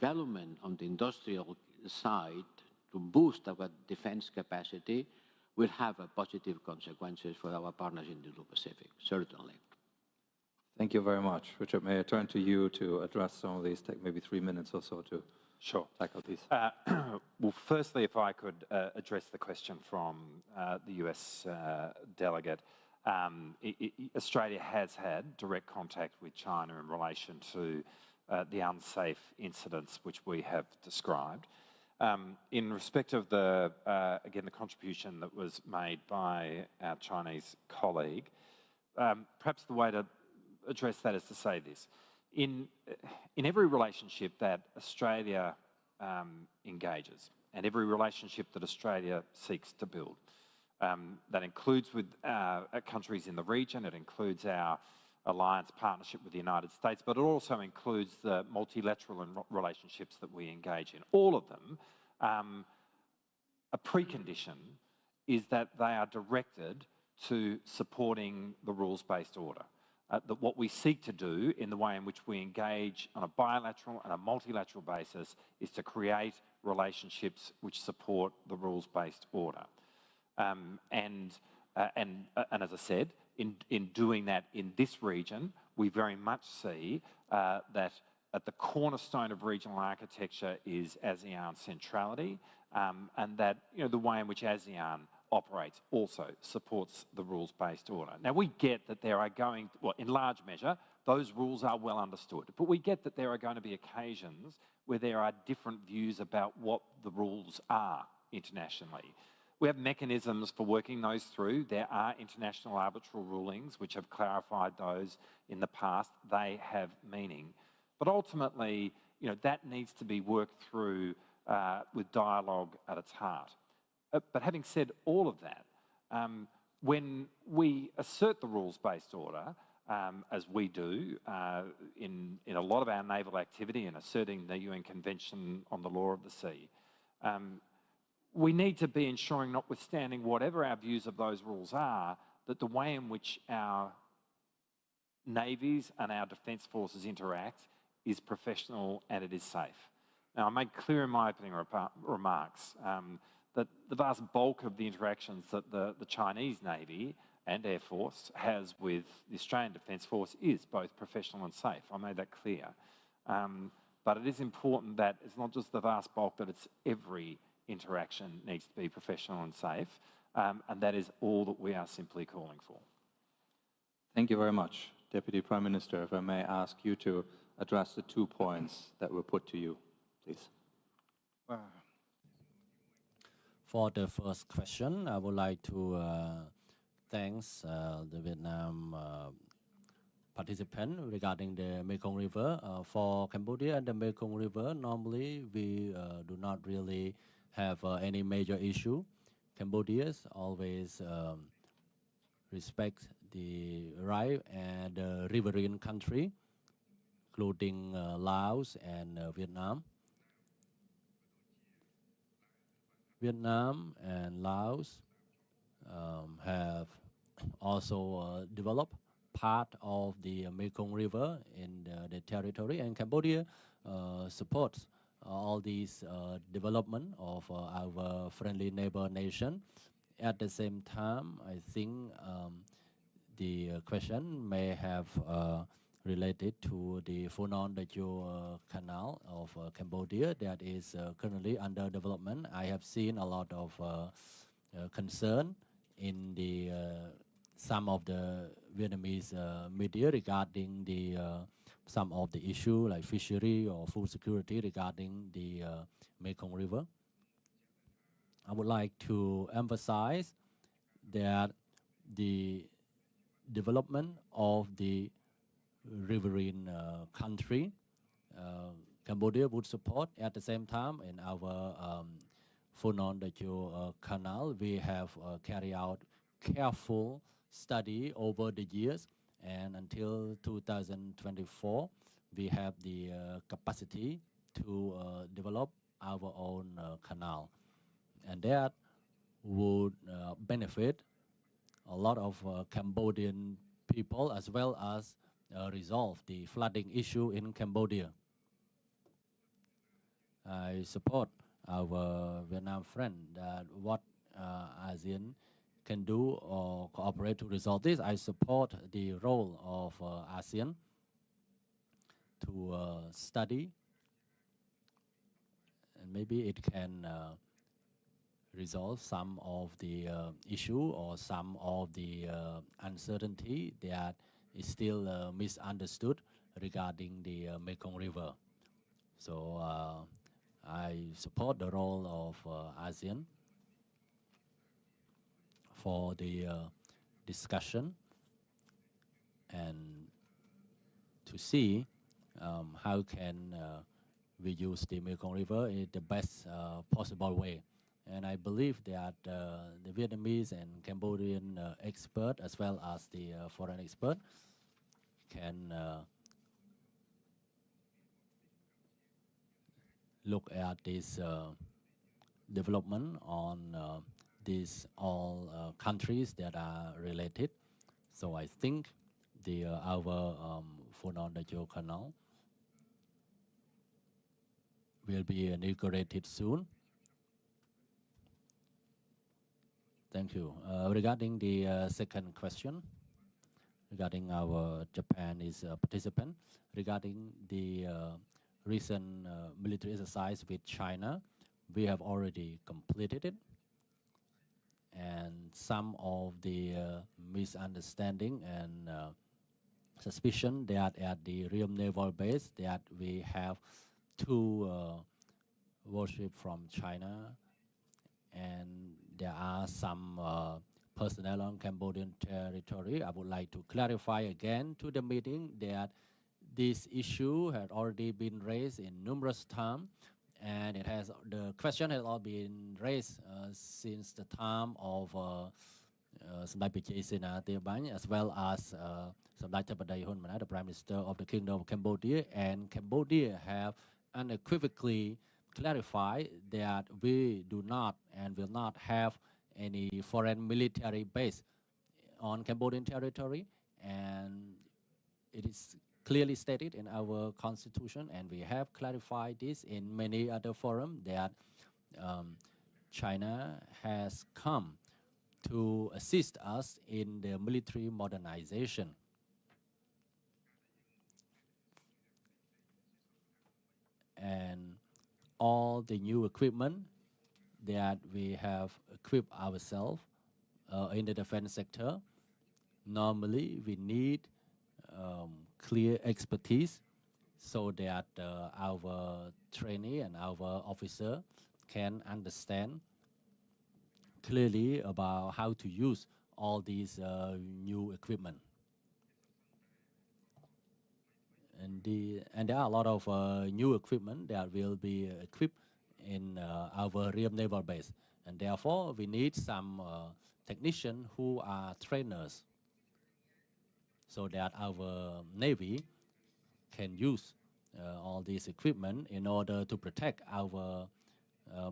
development on the industrial side to boost our defense capacity will have a positive consequences for our partners in the Indo-Pacific, certainly. Thank you very much. Richard, may I turn to you to address some of these, take maybe 3 minutes or so to tackle these. Well, firstly, if I could address the question from the US delegate. Australia has had direct contact with China in relation to the unsafe incidents which we have described. In respect of the, again, the contribution that was made by our Chinese colleague, perhaps the way to address that is to say this. In every relationship that Australia engages, and every relationship that Australia seeks to build, that includes with countries in the region, it includes our alliance partnership with the United States, but it also includes the multilateral relationships that we engage in. All of them, a precondition is that they are directed to supporting the rules-based order. That what we seek to do in the way in which we engage on a bilateral and a multilateral basis is to create relationships which support the rules-based order. And as I said, in doing that in this region, we very much see that at the cornerstone of regional architecture is ASEAN centrality, and that the way in which ASEAN operates also supports the rules-based order. Now, we get that there are going, well, in large measure, those rules are well understood, but we get that there are going to be occasions where there are different views about what the rules are internationally. We have mechanisms for working those through. There are international arbitral rulings which have clarified those in the past. They have meaning. But ultimately, that needs to be worked through with dialogue at its heart. But having said all of that, when we assert the rules-based order, as we do in a lot of our naval activity and asserting the UN Convention on the Law of the Sea, we need to be ensuring, notwithstanding whatever our views of those rules are, that the way in which our navies and our defence forces interact is professional and it is safe. Now, I made clear in my opening remarks that the vast bulk of the interactions that the Chinese Navy and Air Force has with the Australian Defence Force is both professional and safe. I made that clear. But it is important that it's not just the vast bulk, but it's every interaction needs to be professional and safe, and that is all that we are simply calling for. Thank you very much. Deputy Prime Minister, if I may ask you to address the 2 points that were put to you, please. For the first question, I would like to thank the Vietnam participant regarding the Mekong River. For Cambodia and the Mekong River, normally we do not really have any major issue. Cambodians always respect the right and the riverine country, including Laos and Vietnam. Vietnam and Laos have also developed part of the Mekong River in the territory, and Cambodia supports all these development of our friendly neighbor nation. At the same time, I think the question may have related to the Phu-Non Dachau Canal of Cambodia that is currently under development. I have seen a lot of concern in the some of the Vietnamese media regarding the some of the issue like fishery or food security regarding the Mekong River. I would like to emphasize that the development of the riverine country, Cambodia would support. At the same time, in our Phu-Non Dachau Canal, we have carried out careful study over the years, and until 2024, we have the capacity to develop our own canal, and that would benefit a lot of Cambodian people as well as resolve the flooding issue in Cambodia. I support our Vietnam friend that what ASEAN can do or cooperate to resolve this. I support the role of ASEAN to study, and maybe it can resolve some of the issue or some of the uncertainty that is still misunderstood regarding the Mekong River. So I support the role of ASEAN for the discussion and to see how can we use the Mekong River in the best possible way. And I believe that the Vietnamese and Cambodian expert, as well as the foreign expert, can look at this development on these all countries that are related. So I think the our Funan-Dachau Canal will be inaugurated soon. Thank you. Regarding the second question, regarding our Japanese participant, regarding the recent military exercise with China, we have already completed it. And some of the misunderstanding and suspicion that at the Real Naval Base that we have two warship from China, and there are some personnel on Cambodian territory. I would like to clarify again to the meeting that this issue had already been raised in numerous times, and the question has all been raised since the time of Samdech Pichai Sena as well as Samdech Chapadai Hun Manat, the Prime Minister of the Kingdom of Cambodia, and Cambodia have unequivocally clarified that we do not and will not have any foreign military base on Cambodian territory, and it is clearly stated in our constitution, and we have clarified this in many other forums that China has come to assist us in the military modernization. And all the new equipment that we have equipped ourselves in the defense sector, normally we need clear expertise so that our trainee and our officer can understand clearly about how to use all these new equipment. And there are a lot of new equipment that will be equipped in our Real Naval Base. And therefore, we need some technicians who are trainers so that our Navy can use all this equipment in order to protect our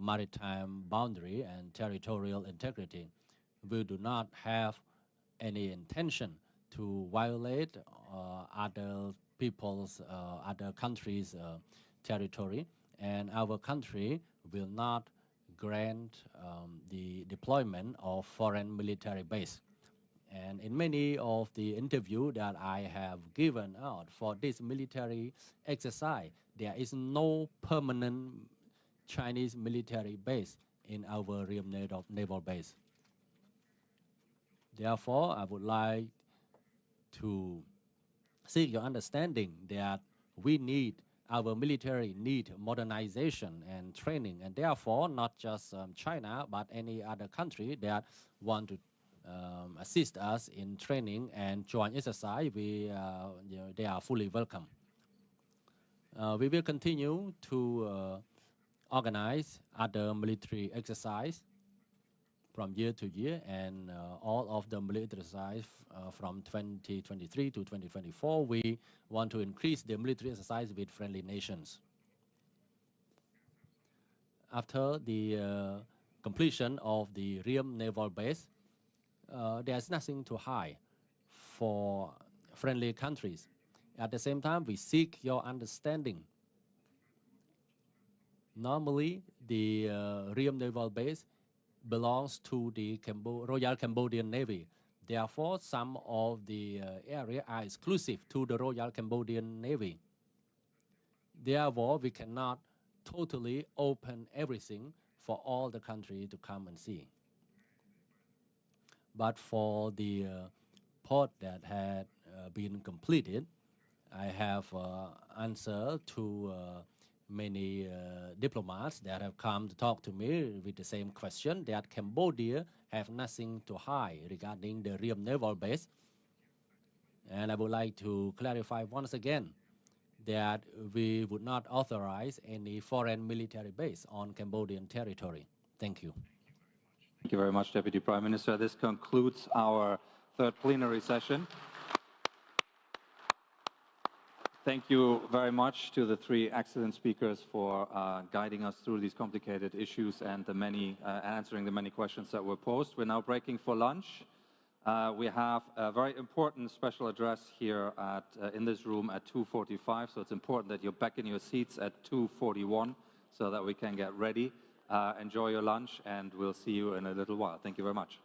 maritime boundary and territorial integrity. We do not have any intention to violate other people's, other countries' territory, and our country will not grant the deployment of foreign military base. And in many of the interviews that I have given out for this military exercise, there is no permanent Chinese military base in our Real Naval Base. Therefore, I would like to seek your understanding that our military need modernization and training, and therefore not just China, but any other country that want to assist us in training and joint exercise, they are fully welcome. We will continue to organize other military exercise from year to year, and all of the military exercise from 2023 to 2024, we want to increase the military exercise with friendly nations. After the completion of the Real Naval Base, there's nothing to hide for friendly countries. At the same time, we seek your understanding Normally, the Ream Naval Base belongs to the Royal Cambodian Navy. Therefore, some of the area are exclusive to the Royal Cambodian Navy. Therefore, we cannot totally open everything for all the country to come and see. But for the port that had been completed, I have answered to many diplomats that have come to talk to me with the same question, that Cambodia have nothing to hide regarding the Ream Naval Base. And I would like to clarify once again that we would not authorize any foreign military base on Cambodian territory. Thank you. Thank you very much, Deputy Prime Minister. This concludes our third plenary session. Thank you very much to the three excellent speakers for guiding us through these complicated issues and answering the many questions that were posed. We're now breaking for lunch. We have a very important special address here in this room at 2:45, so it's important that you're back in your seats at 2:41 so that we can get ready. Enjoy your lunch, and we'll see you in a little while. Thank you very much.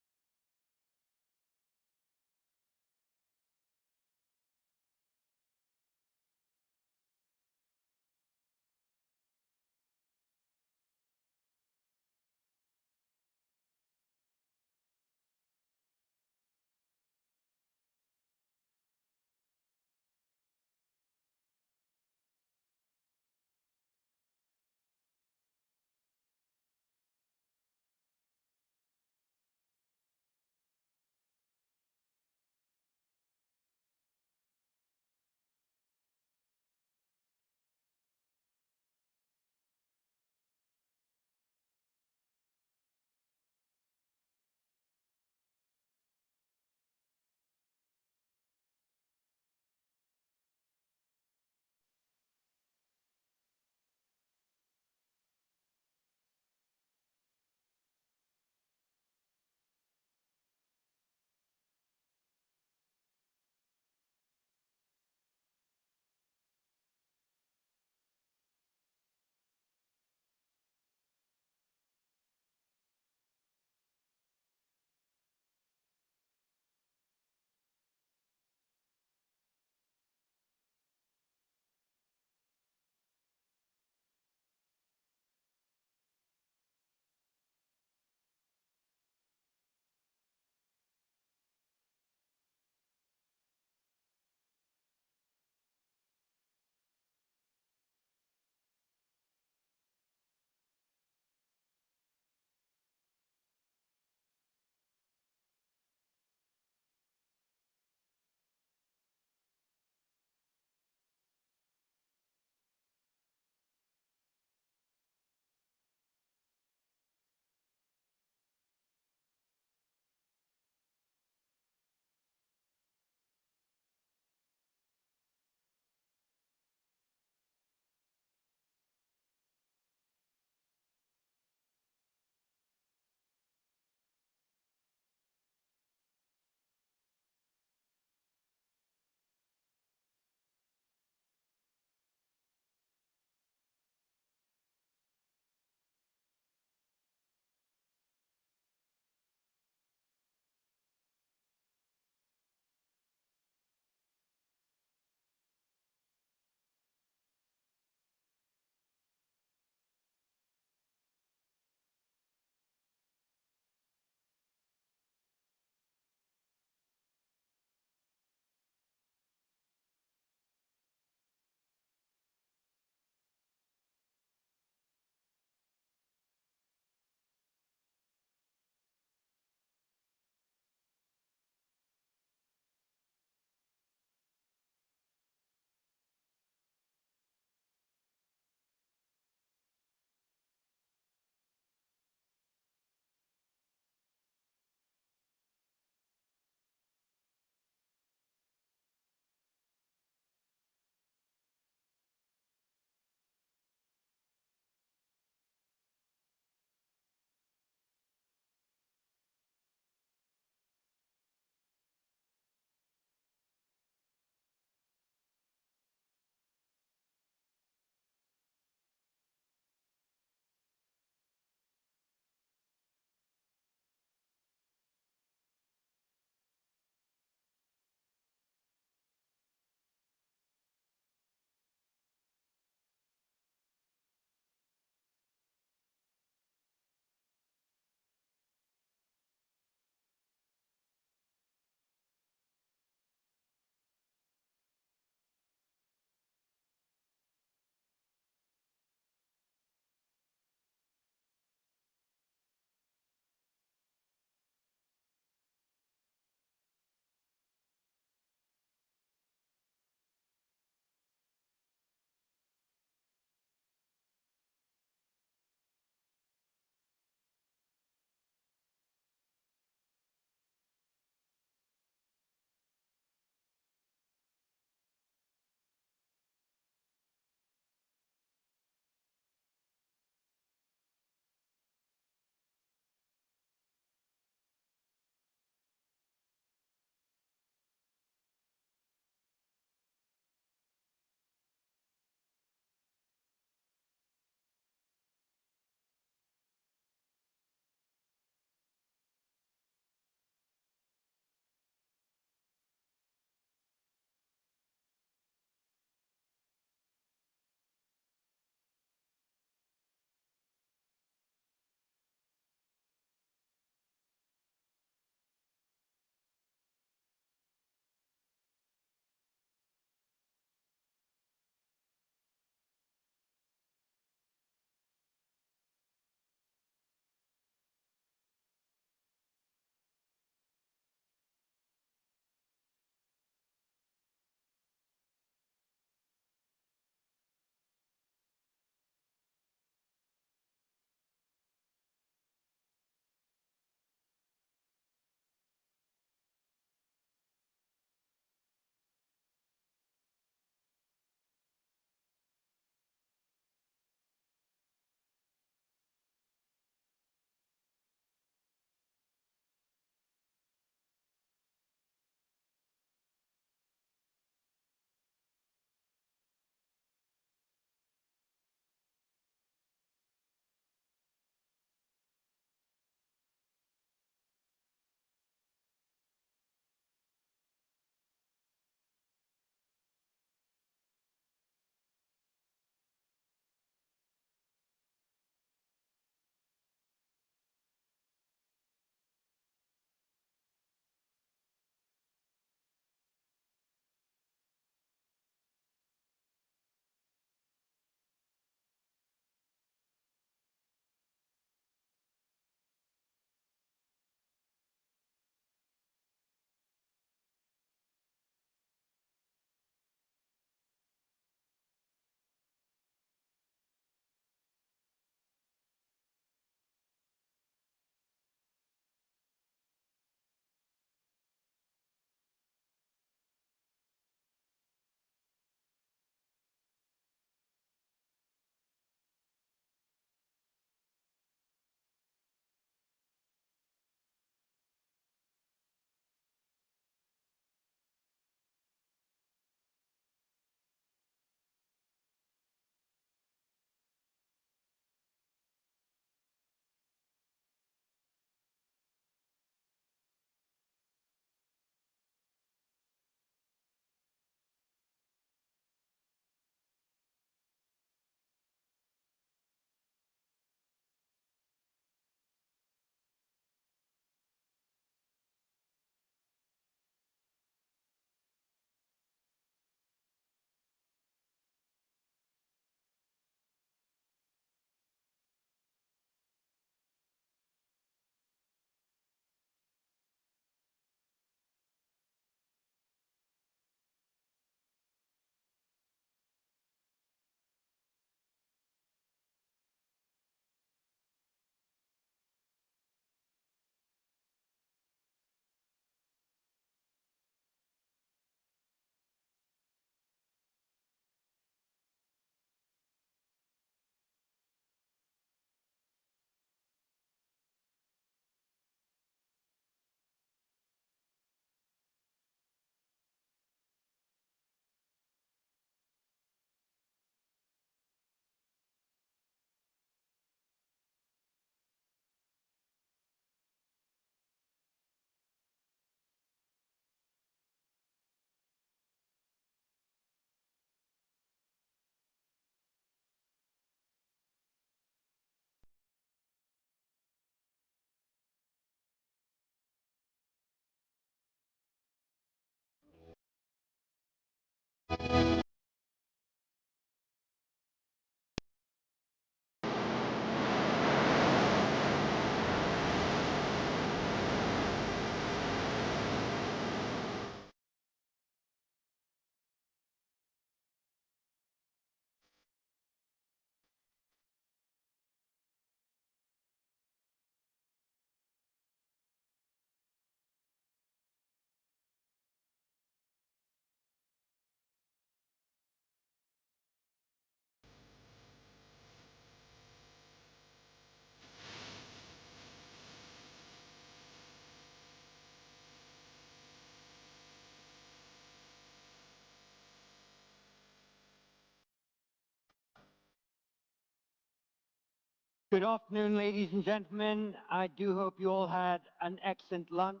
Good afternoon, ladies and gentlemen. I do hope you all had an excellent lunch.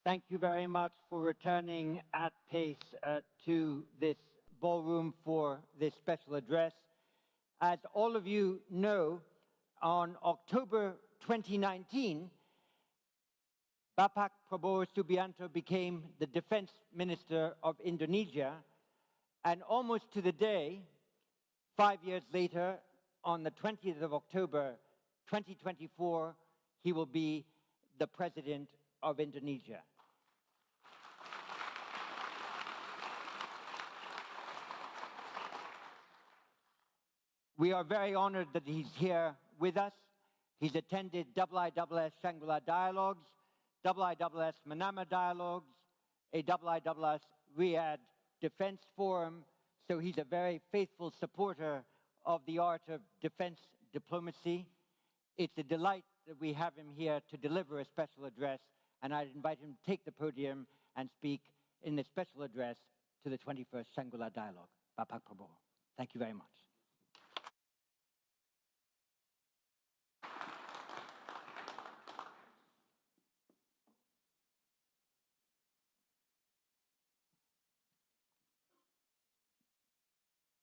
Thank you very much for returning at pace to this ballroom for this special address. As all of you know, on October 2019, Bapak Prabowo Subianto became the Defense Minister of Indonesia, and almost to the day, 5 years later, on the 20th of October 2024, he will be the President of Indonesia. We are very honored that he's here with us. He's attended IISS Shangri-La Dialogues, IISS Manama Dialogues, a IISS Riyadh Defense Forum, so he's a very faithful supporter of the art of defense diplomacy. It's a delight that we have him here to deliver a special address, and I'd invite him to take the podium and speak in the special address to the 21st Shangri-La Dialogue. Bapak Prabowo. Thank you very much.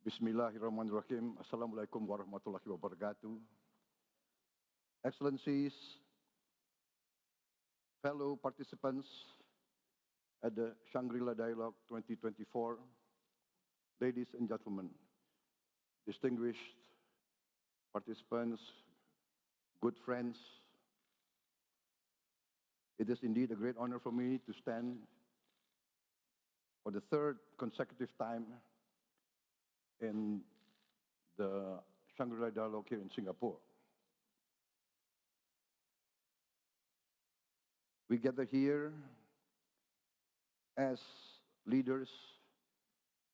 Bismillahirrahmanirrahim. Assalamualaikum warahmatullahi wabarakatuh. Excellencies, fellow participants at the Shangri-La Dialogue 2024, ladies and gentlemen, distinguished participants, good friends, it is indeed a great honor for me to stand for the third consecutive time in the Shangri-La Dialogue here in Singapore. We gather here as leaders,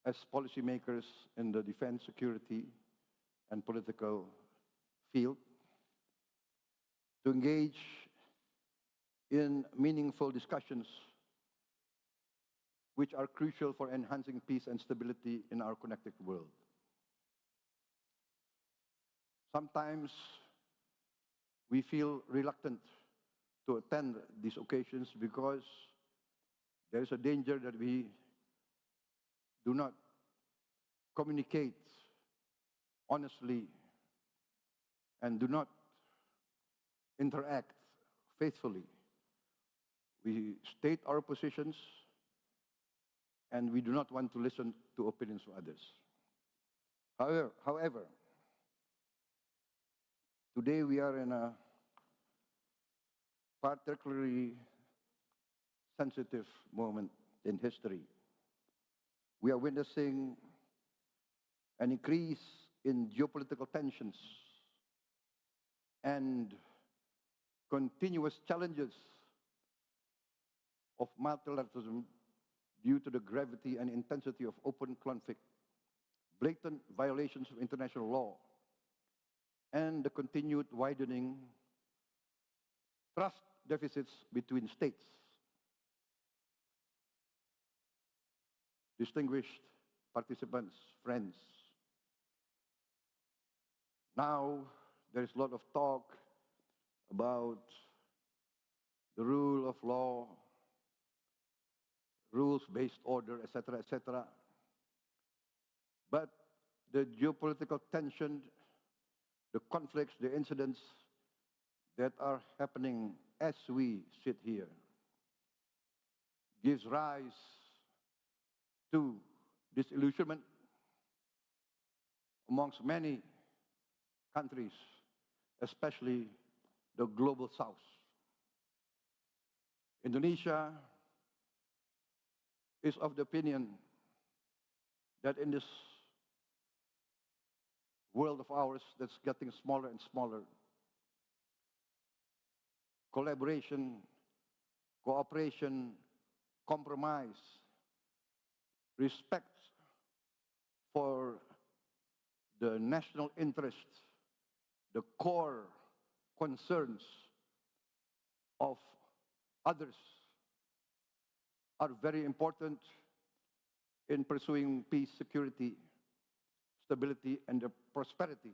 as policymakers in the defense, security, and political field to engage in meaningful discussions which are crucial for enhancing peace and stability in our connected world. Sometimes we feel reluctant to attend these occasions because there is a danger that we do not communicate honestly and do not interact faithfully. We state our positions and we do not want to listen to opinions of others. However, today we are in a particularly sensitive moment in history. We are witnessing an increase in geopolitical tensions and continuous challenges of multilateralism due to the gravity and intensity of open conflict, blatant violations of international law, and the continued widening trust deficits between states. Distinguished participants, friends, now there is a lot of talk about the rule of law, rules-based order, etc., etc. But the geopolitical tension, the conflicts, the incidents that are happening as we sit here gives rise to disillusionment amongst many countries, especially the global south. Indonesia is of the opinion that in this world of ours that's getting smaller and smaller, collaboration, cooperation, compromise, respect for the national interest, the core concerns of others are very important in pursuing peace, security, stability, and prosperity.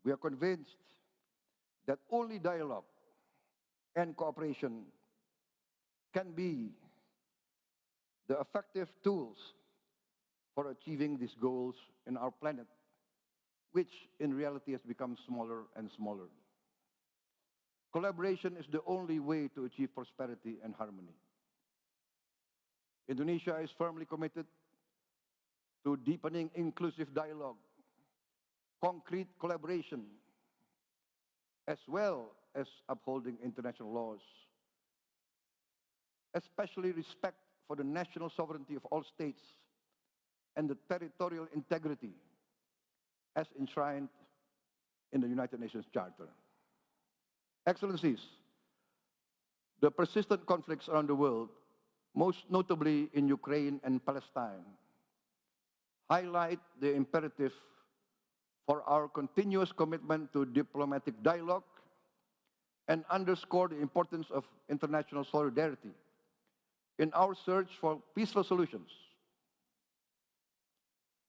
we are convinced that only dialogue and cooperation can be the effective tools for achieving these goals in our planet, which in reality has become smaller and smaller. Collaboration is the only way to achieve prosperity and harmony. Indonesia is firmly committed to deepening inclusive dialogue, concrete collaboration, as well as upholding international laws, especially respect for the national sovereignty of all states and the territorial integrity as enshrined in the United Nations Charter. Excellencies, the persistent conflicts around the world, most notably in Ukraine and Palestine, highlight the imperative for our continuous commitment to diplomatic dialogue and underscore the importance of international solidarity in our search for peaceful solutions.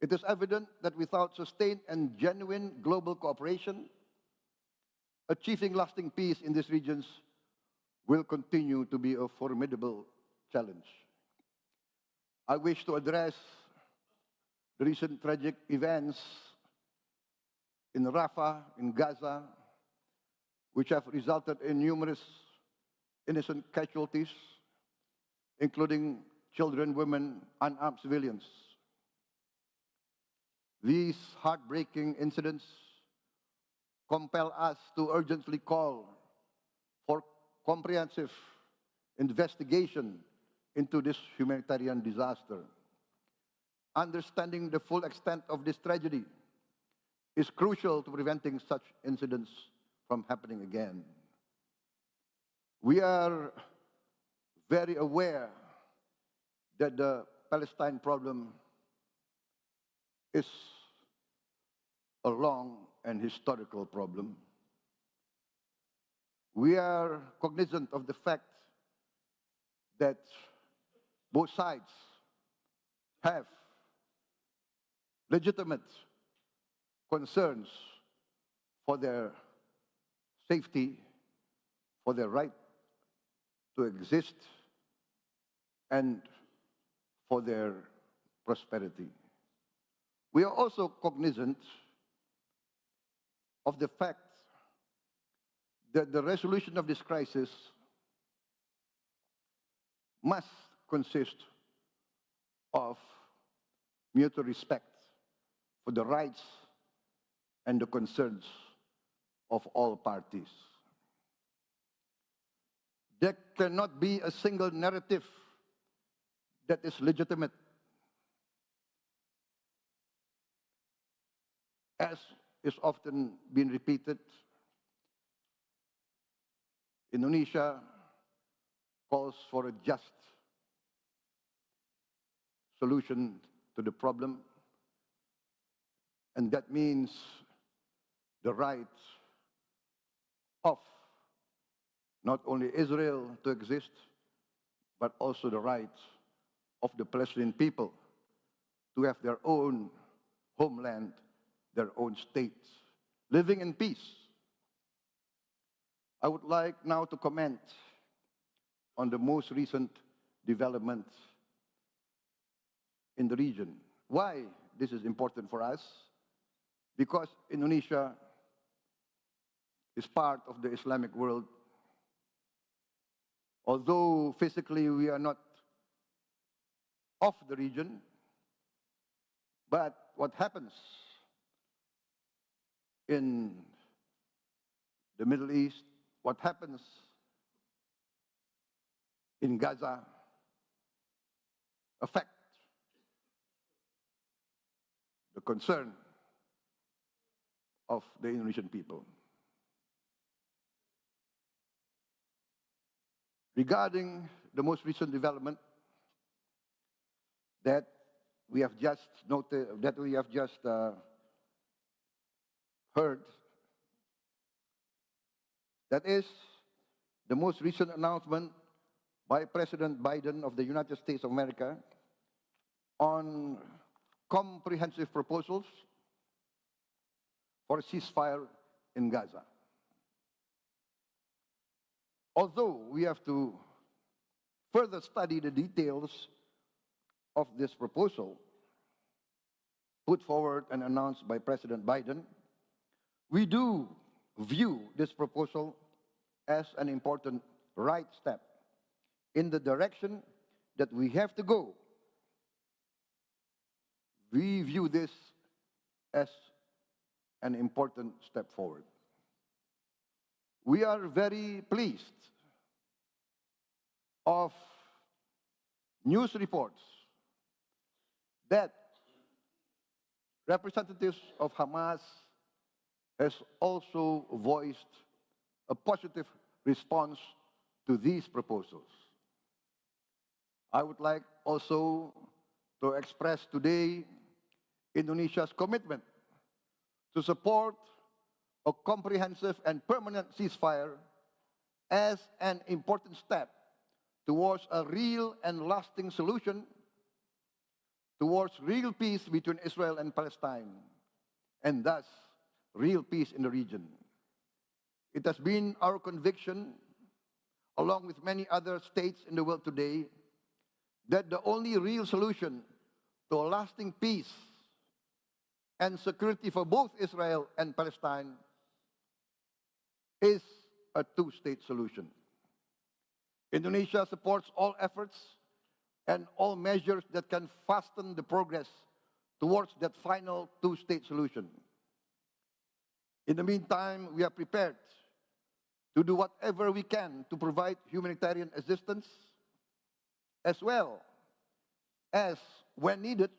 It is evident that without sustained and genuine global cooperation, achieving lasting peace in these regions will continue to be a formidable challenge. I wish to address the recent tragic events in Rafah, in Gaza, which have resulted in numerous innocent casualties, including children, women, unarmed civilians. These heartbreaking incidents compel us to urgently call for comprehensive investigation into this humanitarian disaster. Understanding the full extent of this tragedy is crucial to preventing such incidents from happening again. We are very aware that the Palestine problem is a long and historical problem. We are cognizant of the fact that both sides have legitimate concerns for their safety, for their right to exist, and for their prosperity. We are also cognizant of the fact that the resolution of this crisis must consist of mutual respect for the rights and the concerns of all parties. There cannot be a single narrative that is legitimate. As is often been repeated, Indonesia calls for a just solution to the problem, and that means the right of not only Israel to exist, but also the right of the Palestinian people to have their own homeland, their own state, living in peace. I would like now to comment on the most recent developments in the region. Why this is important for us? Because Indonesia is part of the Islamic world. Although physically we are not of the region, but what happens in the Middle East, what happens in Gaza affect the concern of the Indonesian people. Regarding the most recent development that we have just noted, heard, that is the most recent announcement by President Biden of the United States of America on comprehensive proposals for a ceasefire in Gaza. Although we have to further study the details of this proposal put forward and announced by President Biden, we do view this proposal as an important right step in the direction that we have to go. We view this as an important step forward. We are very pleased of news reports that representatives of Hamas has also voiced a positive response to these proposals. I would like also to express today Indonesia's commitment to support a comprehensive and permanent ceasefire as an important step towards a real and lasting solution, towards real peace between Israel and Palestine, and thus real peace in the region. It has been our conviction, along with many other states in the world today, that the only real solution to a lasting peace and security for both Israel and Palestine is a two-state solution. Indonesia supports all efforts and all measures that can fasten the progress towards that final two-state solution. In the meantime, we are prepared to do whatever we can to provide humanitarian assistance, as well as, when needed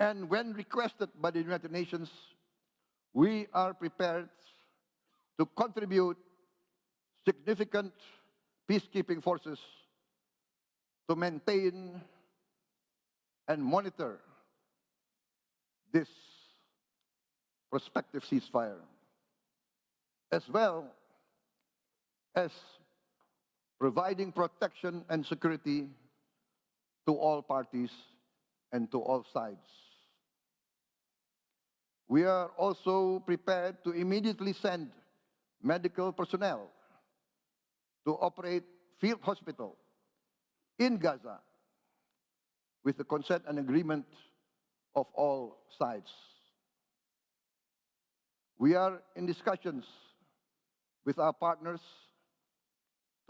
and when requested by the United Nations, we are prepared to contribute significant peacekeeping forces to maintain and monitor this prospective ceasefire, as well as providing protection and security to all parties and to all sides. We are also prepared to immediately send medical personnel to operate field hospital in Gaza with the consent and agreement of all sides. We are in discussions with our partners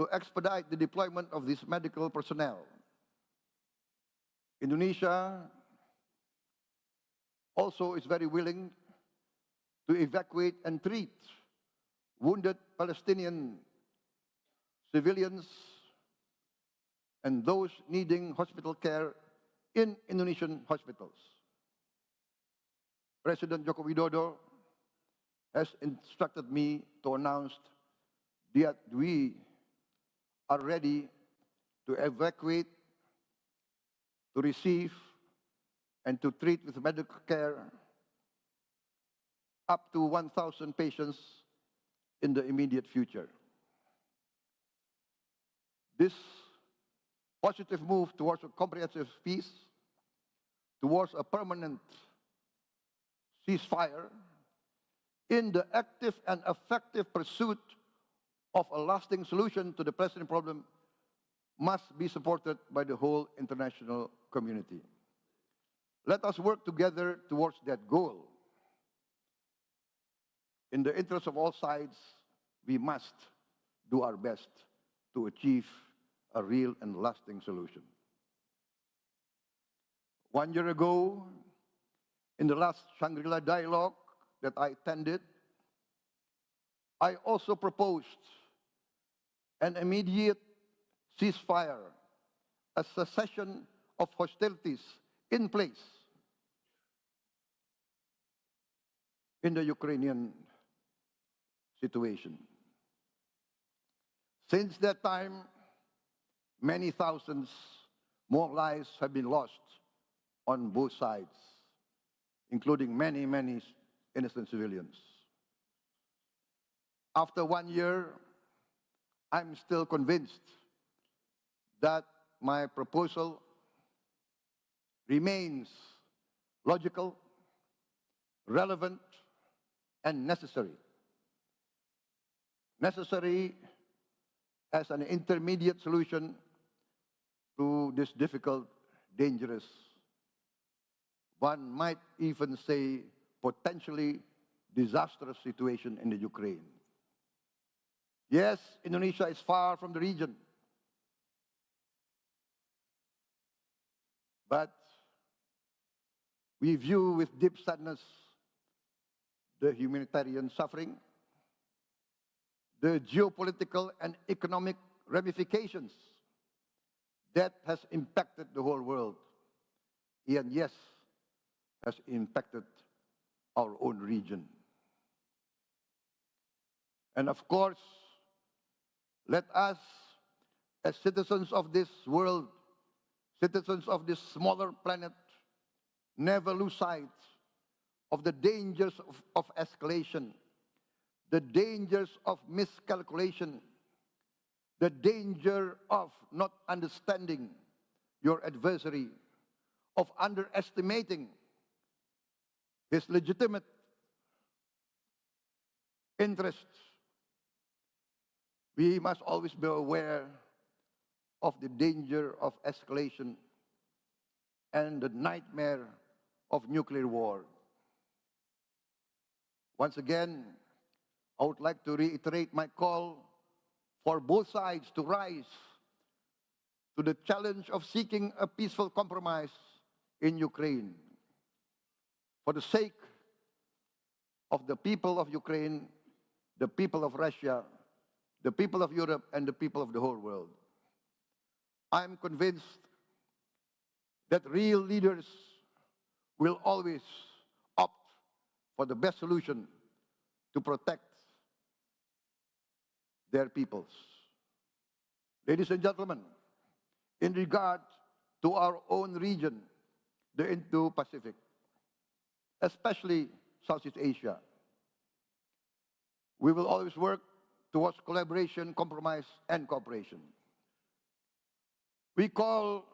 to expedite the deployment of this medical personnel. Indonesia also is very willing to evacuate and treat wounded Palestinian civilians and those needing hospital care in Indonesian hospitals. President Joko Widodo has instructed me to announce that we are ready to evacuate, to receive, and to treat with medical care up to 1,000 patients in the immediate future. This positive move towards a comprehensive peace, towards a permanent ceasefire, in the active and effective pursuit of a lasting solution to the present problem, must be supported by the whole international community. Let us work together towards that goal. In the interest of all sides, we must do our best to achieve a real and lasting solution. 1 year ago, in the last Shangri-La Dialogue that I attended, I also proposed an immediate ceasefire, a cessation of hostilities in place in the Ukrainian situation. Since that time, many thousands more lives have been lost on both sides, including many, many innocent civilians. After 1 year, I'm still convinced that my proposal remains logical, relevant, and necessary. Necessary as an intermediate solution to this difficult, dangerous, one might even say potentially disastrous situation in the Ukraine. Yes, Indonesia is far from the region, but we view with deep sadness the humanitarian suffering, the geopolitical and economic ramifications that has impacted the whole world, and yes, has impacted our own region. And of course, let us, as citizens of this world, citizens of this smaller planet, never lose sight of the dangers of escalation, the dangers of miscalculation, the danger of not understanding your adversary, of underestimating his legitimate interests. We must always be aware of the danger of escalation and the nightmare of nuclear war. Once again, I would like to reiterate my call for both sides to rise to the challenge of seeking a peaceful compromise in Ukraine for the sake of the people of Ukraine, the people of Russia, the people of Europe, and the people of the whole world. I'm convinced that real leaders will always opt for the best solution to protect their peoples. Ladies and gentlemen, in regard to our own region, the Indo-Pacific, especially Southeast Asia, we will always work towards collaboration, compromise, and cooperation. We call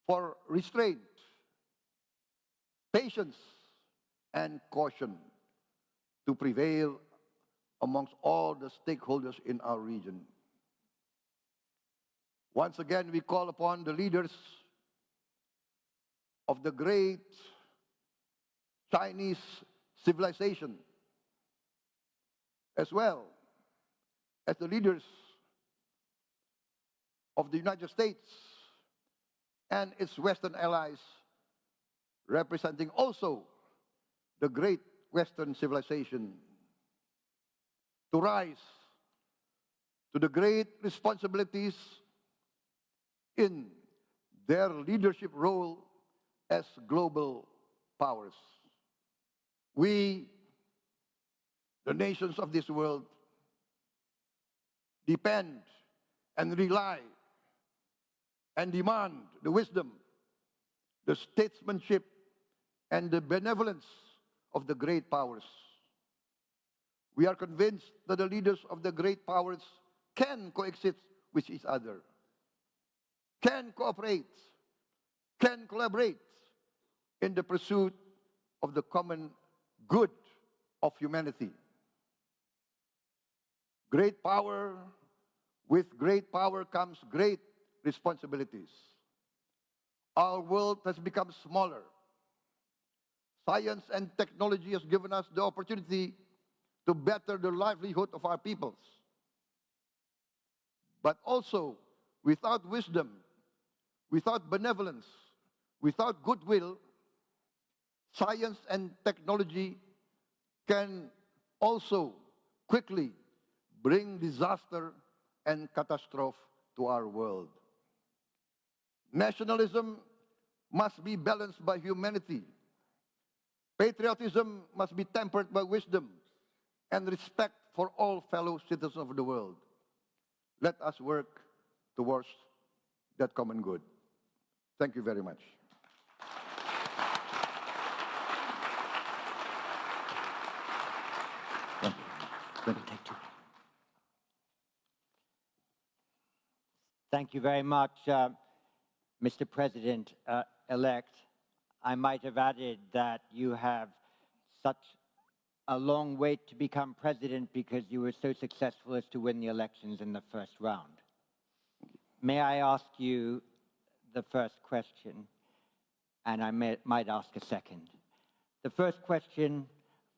for restraint, patience, and caution to prevail amongst all the stakeholders in our region. Once again, we call upon the leaders of the great Chinese civilization, as well as the leaders of the United States and its Western allies, representing also the great Western civilization, to rise to the great responsibilities in their leadership role as global powers. We, the nations of this world, depend and rely and demand the wisdom, the statesmanship, and the benevolence of the great powers. We are convinced that the leaders of the great powers can coexist with each other, can cooperate, can collaborate in the pursuit of the common good of humanity. Great power, with great power comes great responsibilities. Our world has become smaller. Science and technology has given us the opportunity to better the livelihood of our peoples. But also, without wisdom, without benevolence, without goodwill, science and technology can also quickly bring disaster and catastrophe to our world. Nationalism must be balanced by humanity. Patriotism must be tempered by wisdom and respect for all fellow citizens of the world. Let us work towards that common good. Thank you very much. Thank you very much, Mr. President-elect. I might have added that you have such a long wait to become president because you were so successful as to win the elections in the first round. May I ask you the first question, and I might ask a second. The first question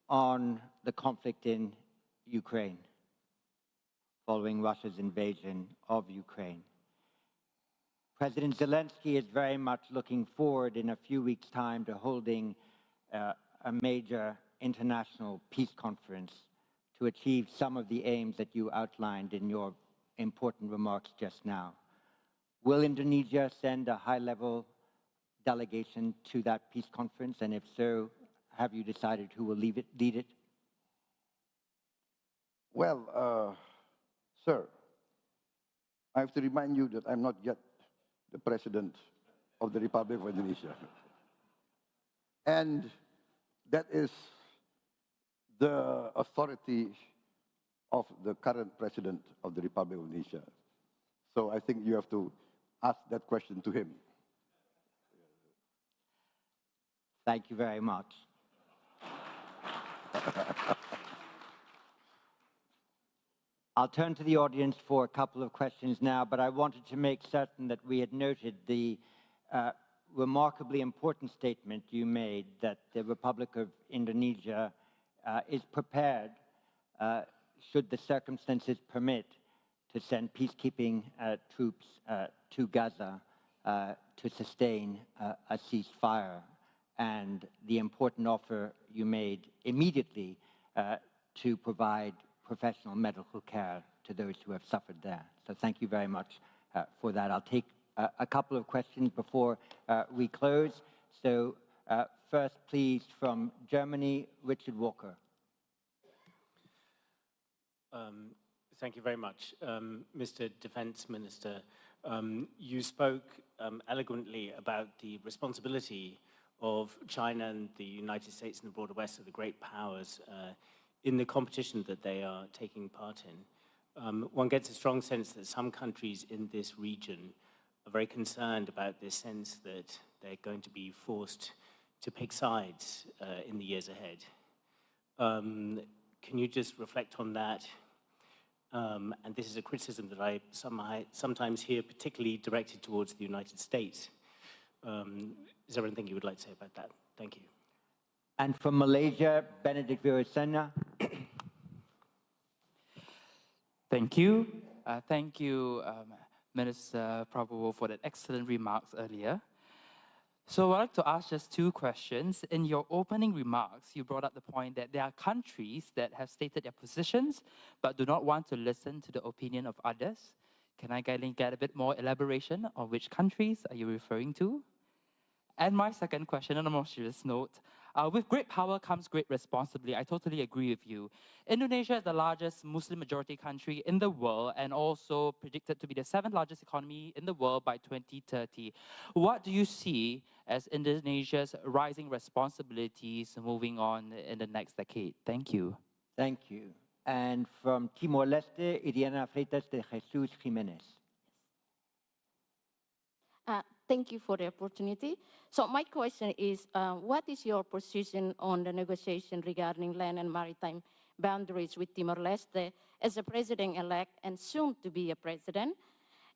on the conflict in Ukraine, following Russia's invasion of Ukraine. President Zelensky is very much looking forward in a few weeks' time to holding a major international peace conference to achieve some of the aims that you outlined in your important remarks just now. Will Indonesia send a high-level delegation to that peace conference? And if so, have you decided who will lead it? Well, sir, I have to remind you that I'm not yet the President of the Republic of Indonesia. And that is the authority of the current President of the Republic of Indonesia. So I think you have to ask that question to him. Thank you very much. I'll turn to the audience for a couple of questions now, but I wanted to make certain that we had noted the remarkably important statement you made that the Republic of Indonesia is prepared, should the circumstances permit, to send peacekeeping troops to Gaza to sustain a ceasefire, and the important offer you made immediately to provide professional medical care to those who have suffered there. So thank you very much for that. I'll take a couple of questions before we close. So first, please, from Germany, Richard Walker. Thank you very much. Mr. Defense Minister, you spoke eloquently about the responsibility of China and the United States and the broader West, of the great powers, in the competition that they are taking part in. One gets a strong sense that some countries in this region are very concerned about this sense that they're going to be forced to pick sides in the years ahead. Can you just reflect on that? And this is a criticism that I sometimes hear, particularly directed towards the United States. Is there anything you would like to say about that? Thank you. And from Malaysia, Benedict Virasena. Thank you. Thank you, Minister Prabowo, for that excellent remarks earlier. So I'd like to ask just two questions. In your opening remarks, you brought up the point that there are countries that have stated their positions, but do not want to listen to the opinion of others. Can I get a bit more elaboration on which countries are you referring to? And my second question, on a more serious note, with great power comes great responsibility. I totally agree with you. Indonesia is the largest Muslim majority country in the world and also predicted to be the 7th largest economy in the world by 2030. What do you see as Indonesia's rising responsibilities moving on in the next decade? Thank you. Thank you. And from Timor-Leste, Iriana Freitas de Jesus Jimenez. Thank you for the opportunity. So my question is, what is your position on the negotiation regarding land and maritime boundaries with Timor-Leste as a president-elect and soon to be a president?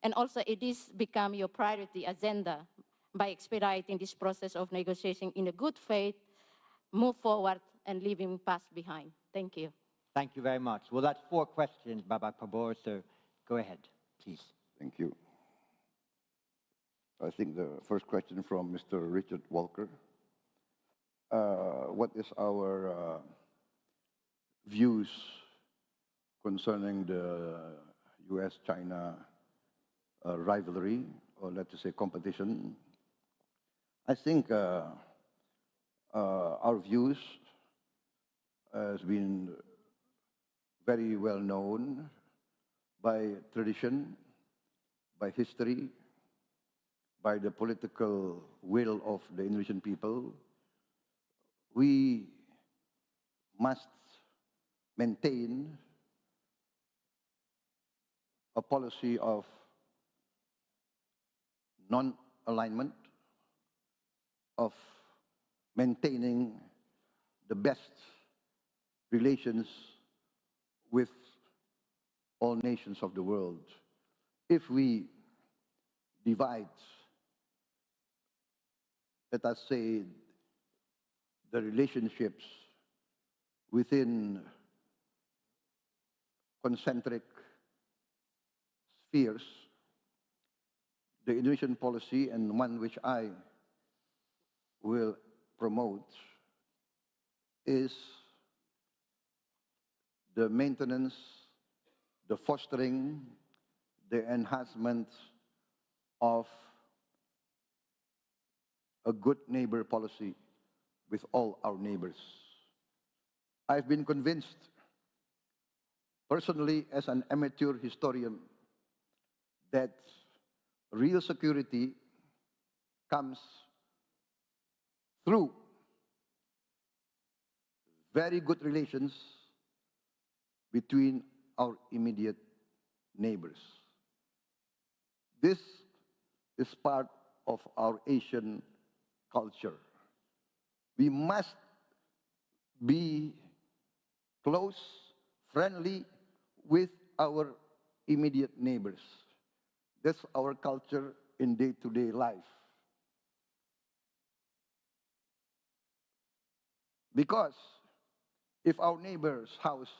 And also, it is become your priority agenda by expediting this process of negotiation in a good faith, move forward and leaving past behind. Thank you. Thank you very much. Well, that's 4 questions, Babak Prabowo, so go ahead, please. Thank you. I think the first question from Mr. Richard Walker. What is our views concerning the US-China rivalry, or let's say competition? I think our views has been very well known by tradition, by history, by the political will of the Indonesian people. We must maintain a policy of non-alignment, of maintaining the best relations with all nations of the world. If we divide, let us say, the relationships within concentric spheres, the Indonesian policy, and one which I will promote, is the maintenance, the fostering, the enhancement of a good neighbor policy with all our neighbors. I've been convinced, personally as an amateur historian, that real security comes through very good relations between our immediate neighbors. This is part of our Asian culture. We must be close, friendly with our immediate neighbors. That's our culture in day-to-day life. Because if our neighbor's house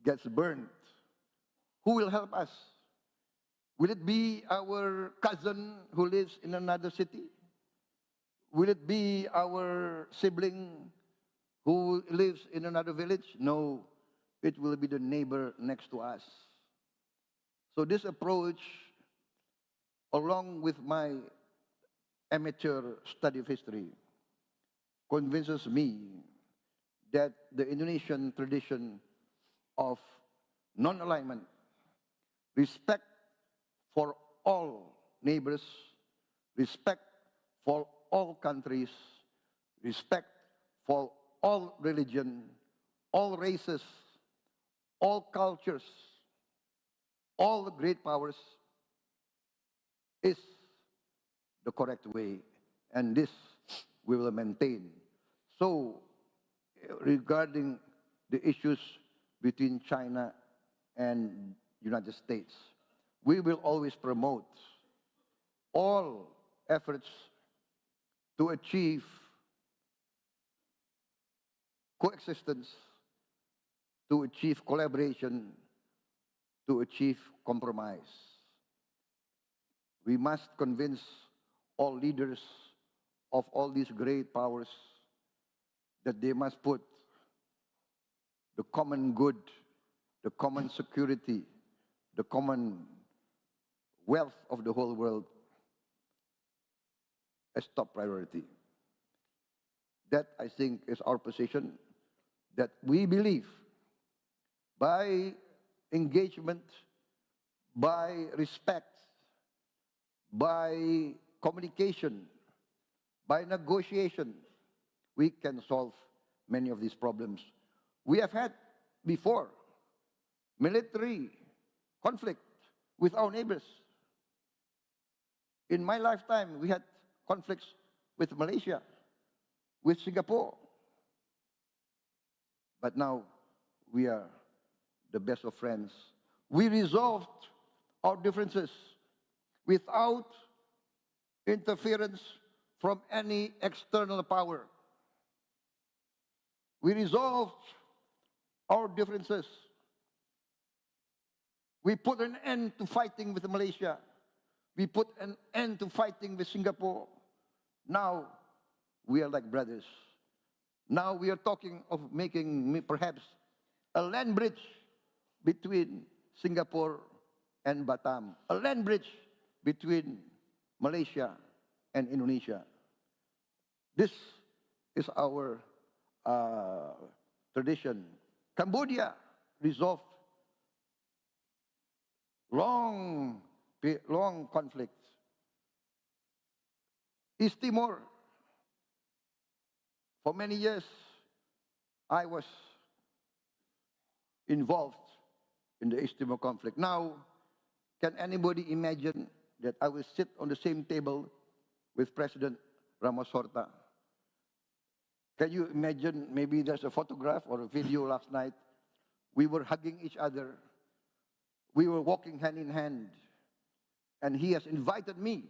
gets burned, who will help us? Will it be our cousin who lives in another city? Will it be our sibling who lives in another village? No, it will be the neighbor next to us. So this approach, along with my amateur study of history, convinces me that the Indonesian tradition of non-alignment, respect for all neighbors, respect for all countries, respect for all religion, all races, all cultures, all the great powers, is the correct way, and this we will maintain. So, regarding the issues between China and United States, we will always promote all efforts to achieve coexistence, to achieve collaboration, to achieve compromise. We must convince all leaders of all these great powers that they must put the common good, the common security, the common wealth of the whole world as top priority. That, I think, is our position, that we believe by engagement, by respect, by communication, by negotiation, we can solve many of these problems. We have had before military conflict with our neighbors. In my lifetime, we had conflicts with Malaysia, with Singapore. But now we are the best of friends. We resolved our differences without interference from any external power. We resolved our differences. We put an end to fighting with Malaysia. We put an end to fighting with Singapore. Now we are like brothers. Now we are talking of making perhaps a land bridge between Singapore and Batam, a land bridge between Malaysia and Indonesia. This is our tradition. Cambodia resolved long conflicts. East Timor, for many years, I was involved in the East Timor conflict. Now, can anybody imagine that I will sit on the same table with President Ramos Horta Can you imagine, maybe there's a photograph or a video last night. We were hugging each other. We were walking hand in hand. And he has invited me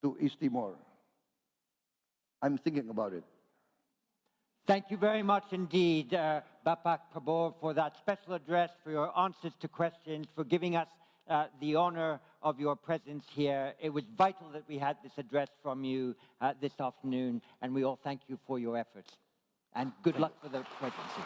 to East Timor. I'm thinking about it. Thank you very much indeed, Bapak Prabowo, for that special address, for your answers to questions, for giving us the honor of your presence here. It was vital that we had this address from you this afternoon, and we all thank you for your efforts. And good luck for the presidency.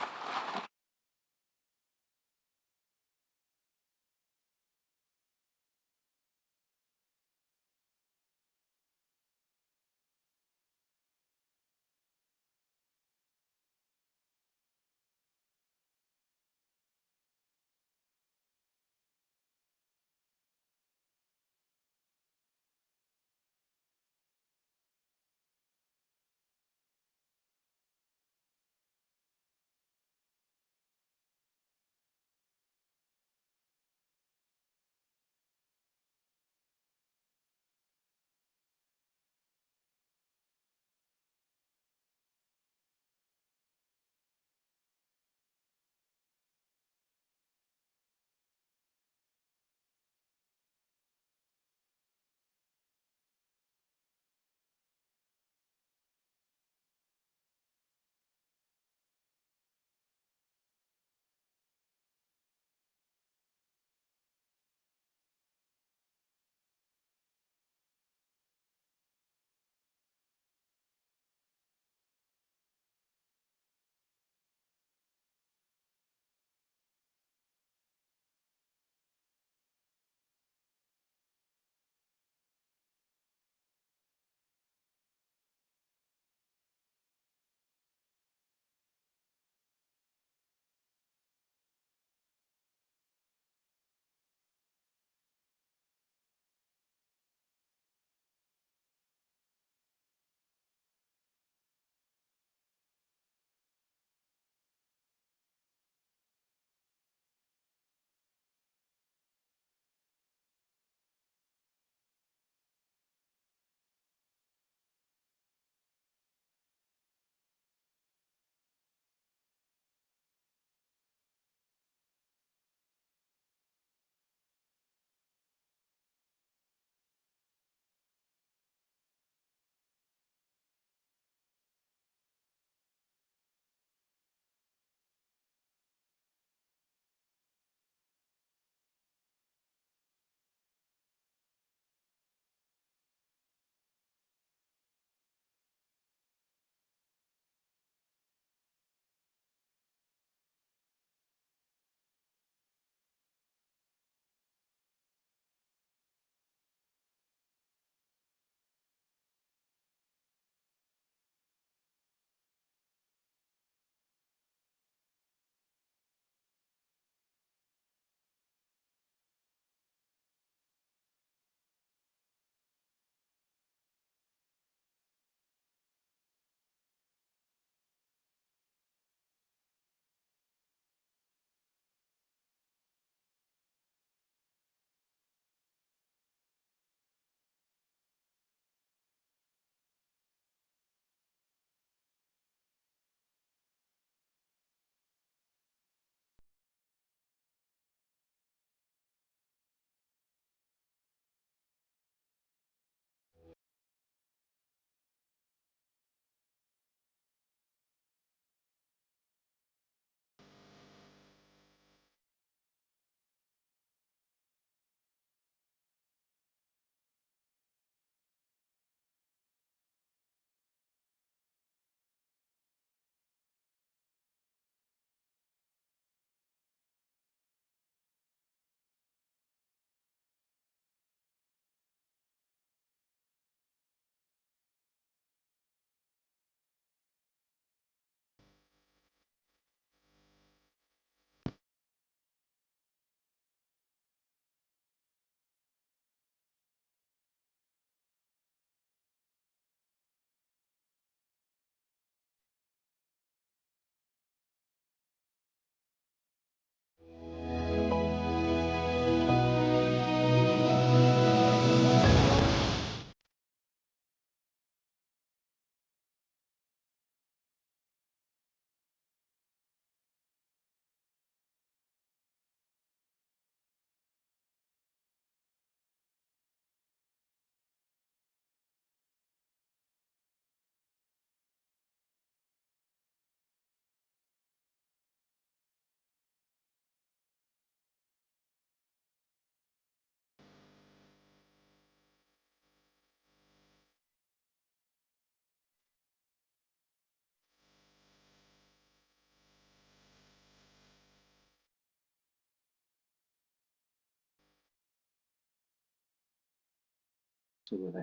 Good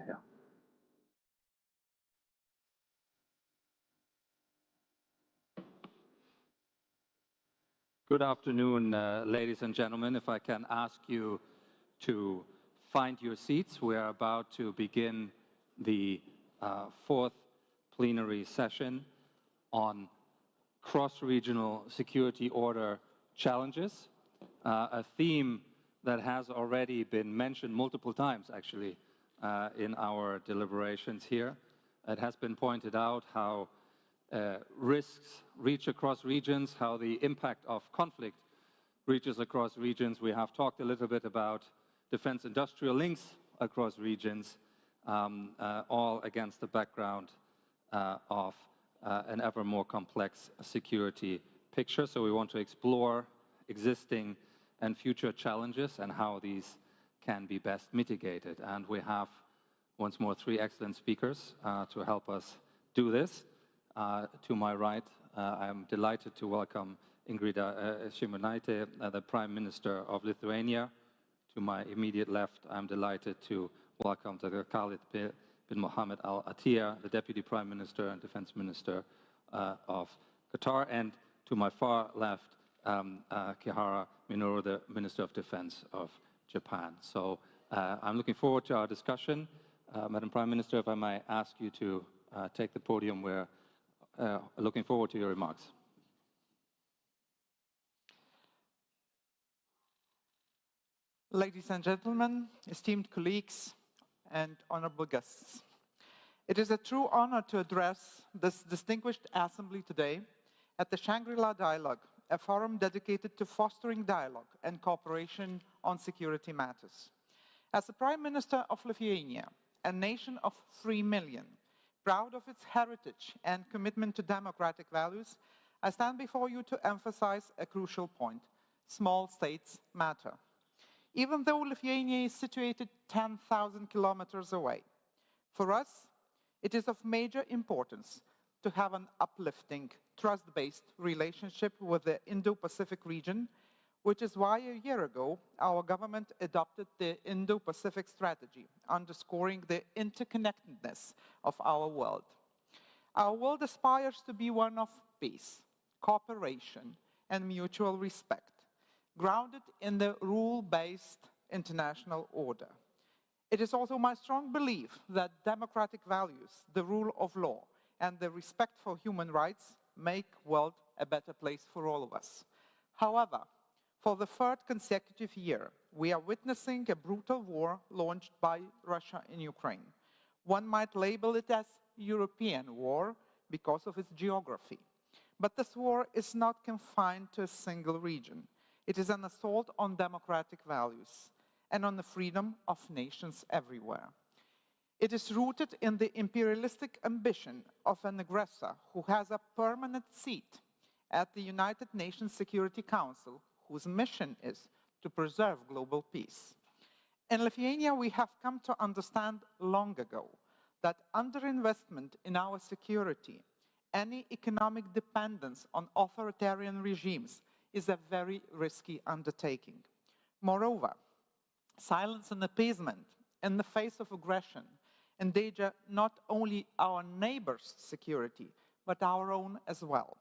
afternoon, ladies and gentlemen. If I can ask you to find your seats, we are about to begin the fourth plenary session on cross-regional security order challenges, a theme that has already been mentioned multiple times, actually, in our deliberations here. It has been pointed out how risks reach across regions, how the impact of conflict reaches across regions. We have talked a little bit about defense industrial links across regions, all against the background of an ever more complex security picture. So we want to explore existing and future challenges and how these can be best mitigated. And we have, once more, three excellent speakers to help us do this. To my right, I'm delighted to welcome Ingrida Šimonytė, the Prime Minister of Lithuania. To my immediate left, I'm delighted to welcome Dr. Khalid bin Mohammed Al Attiyah, the Deputy Prime Minister and Defense Minister of Qatar. And to my far left, Kihara Minoru, the Minister of Defense of Japan. So I'm looking forward to our discussion. Madam Prime Minister, if I may ask you to take the podium, we're looking forward to your remarks. Ladies and gentlemen, esteemed colleagues and honorable guests, it is a true honor to address this distinguished assembly today at the Shangri-La Dialogue, a forum dedicated to fostering dialogue and cooperation on security matters. As the Prime Minister of Lithuania, a nation of 3 million, proud of its heritage and commitment to democratic values, I stand before you to emphasize a crucial point: small states matter. Even though Lithuania is situated 10,000 kilometers away, for us, it is of major importance to have an uplifting, trust-based relationship with the Indo-Pacific region, which is why a year ago, our government adopted the Indo-Pacific strategy, underscoring the interconnectedness of our world. Our world aspires to be one of peace, cooperation, and mutual respect, grounded in the rule-based international order. It is also my strong belief that democratic values, the rule of law, and the respect for human rights make the world a better place for all of us. However, for the third consecutive year, we are witnessing a brutal war launched by Russia in Ukraine. One might label it as European war because of its geography. But this war is not confined to a single region. It is an assault on democratic values and on the freedom of nations everywhere. It is rooted in the imperialistic ambition of an aggressor who has a permanent seat at the United Nations Security Council, whose mission is to preserve global peace. In Lithuania, we have come to understand long ago that underinvestment in our security, any economic dependence on authoritarian regimes, is a very risky undertaking. Moreover, silence and appeasement in the face of aggression endanger not only our neighbors' security, but our own as well.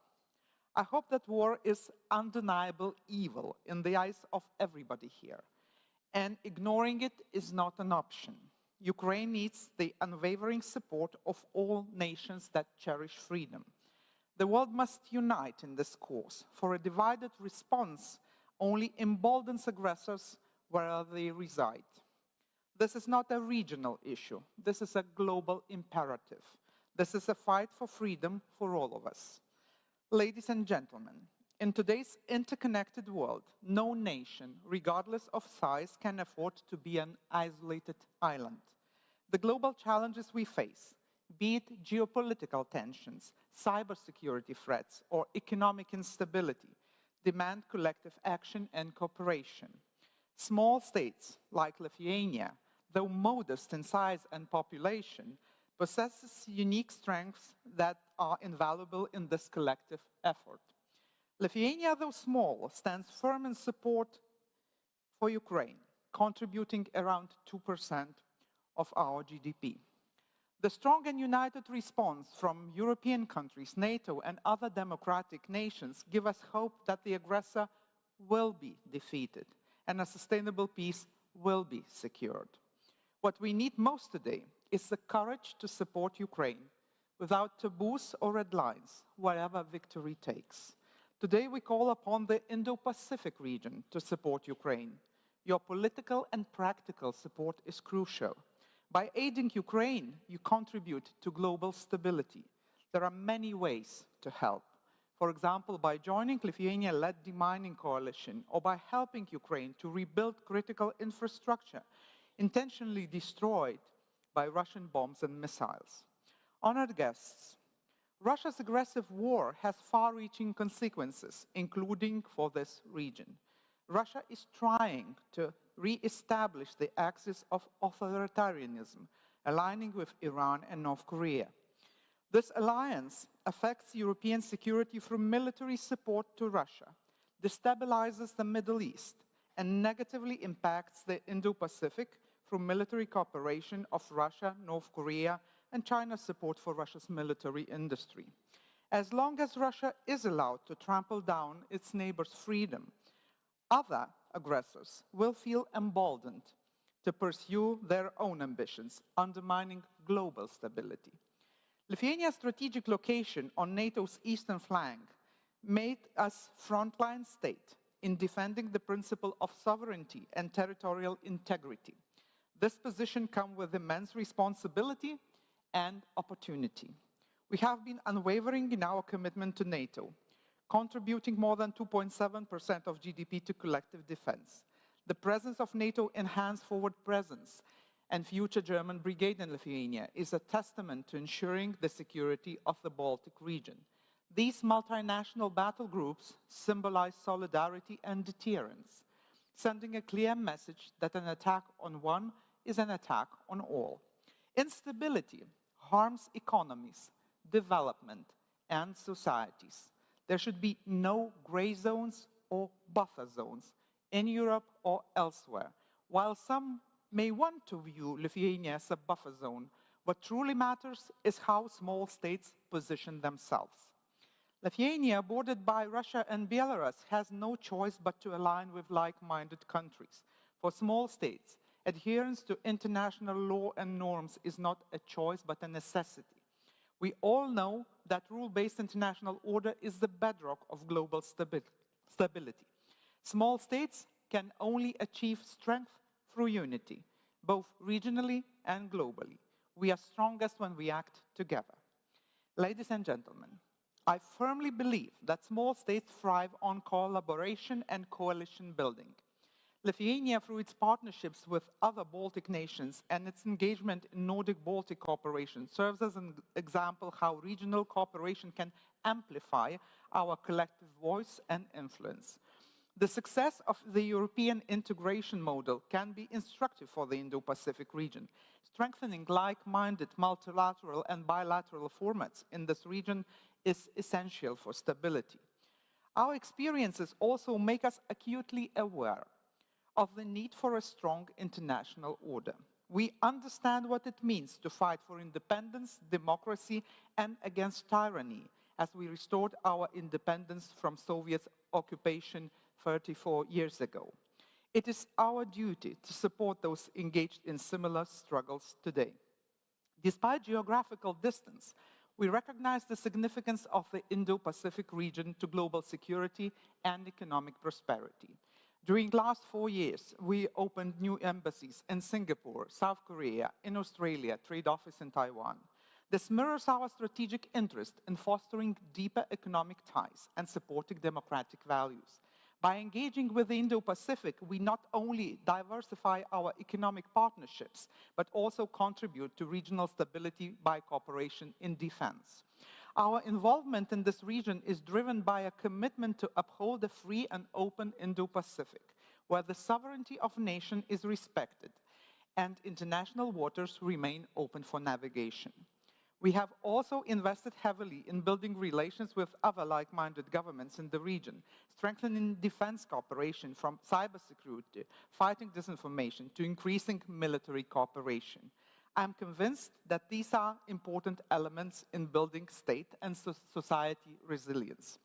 I hope that war is undeniable evil in the eyes of everybody here, and ignoring it is not an option. Ukraine needs the unwavering support of all nations that cherish freedom. The world must unite in this cause, for a divided response only emboldens aggressors wherever they reside. This is not a regional issue. This is a global imperative. This is a fight for freedom for all of us. Ladies and gentlemen, in today's interconnected world, no nation, regardless of size, can afford to be an isolated island. The global challenges we face, be it geopolitical tensions, cybersecurity threats, or economic instability, demand collective action and cooperation. Small states like Lithuania, though modest in size and population, possesses unique strengths that are invaluable in this collective effort. Lithuania, though small, stands firm in support for Ukraine, contributing around 2% of our GDP. The strong and united response from European countries, NATO, and other democratic nations give us hope that the aggressor will be defeated and a sustainable peace will be secured. What we need most today is the courage to support Ukraine without taboos or red lines, wherever victory takes. Today we call upon the Indo-Pacific region to support Ukraine. Your political and practical support is crucial. By aiding Ukraine, you contribute to global stability. There are many ways to help. For example, by joining Lithuania-led demining coalition, or by helping Ukraine to rebuild critical infrastructure intentionally destroyed by Russian bombs and missiles. Honored guests, Russia's aggressive war has far-reaching consequences, including for this region. Russia is trying to re-establish the axis of authoritarianism, aligning with Iran and North Korea. This alliance affects European security through military support to Russia, destabilizes the Middle East, and negatively impacts the Indo-Pacific through military cooperation of Russia, North Korea, and China's support for Russia's military industry. As long as Russia is allowed to trample down its neighbors' freedom, other aggressors will feel emboldened to pursue their own ambitions, undermining global stability. Lithuania's strategic location on NATO's eastern flank made us frontline state in defending the principle of sovereignty and territorial integrity. This position comes with immense responsibility and opportunity. We have been unwavering in our commitment to NATO, contributing more than 2.7% of GDP to collective defense. The presence of NATO enhanced forward presence and future German brigade in Lithuania is a testament to ensuring the security of the Baltic region. These multinational battle groups symbolize solidarity and deterrence, sending a clear message that an attack on one is an attack on all. Instability harms economies, development, and societies. There should be no gray zones or buffer zones in Europe or elsewhere. While some may want to view Lithuania as a buffer zone, what truly matters is how small states position themselves. Lithuania, bordered by Russia and Belarus, has no choice but to align with like-minded countries. For small states, adherence to international law and norms is not a choice but a necessity. We all know that rule-based international order is the bedrock of global stability. Small states can only achieve strength through unity, both regionally and globally. We are strongest when we act together. Ladies and gentlemen, I firmly believe that small states thrive on collaboration and coalition building. Lithuania, through its partnerships with other Baltic nations and its engagement in Nordic-Baltic cooperation, serves as an example how regional cooperation can amplify our collective voice and influence. The success of the European integration model can be instructive for the Indo-Pacific region. Strengthening like-minded multilateral and bilateral formats in this region is essential for stability. Our experiences also make us acutely aware of the need for a strong international order. We understand what it means to fight for independence, democracy, and against tyranny as we restored our independence from Soviet occupation 34 years ago. It is our duty to support those engaged in similar struggles today. Despite geographical distance, we recognize the significance of the Indo-Pacific region to global security and economic prosperity. During the last 4 years, we opened new embassies in Singapore, South Korea, in Australia, trade office in Taiwan. This mirrors our strategic interest in fostering deeper economic ties and supporting democratic values. By engaging with the Indo-Pacific, we not only diversify our economic partnerships, but also contribute to regional stability by cooperation in defense. Our involvement in this region is driven by a commitment to uphold a free and open Indo-Pacific, where the sovereignty of a nation is respected and international waters remain open for navigation. We have also invested heavily in building relations with other like-minded governments in the region, strengthening defense cooperation from cybersecurity, fighting disinformation, to increasing military cooperation. I'm convinced that these are important elements in building state and society resilience.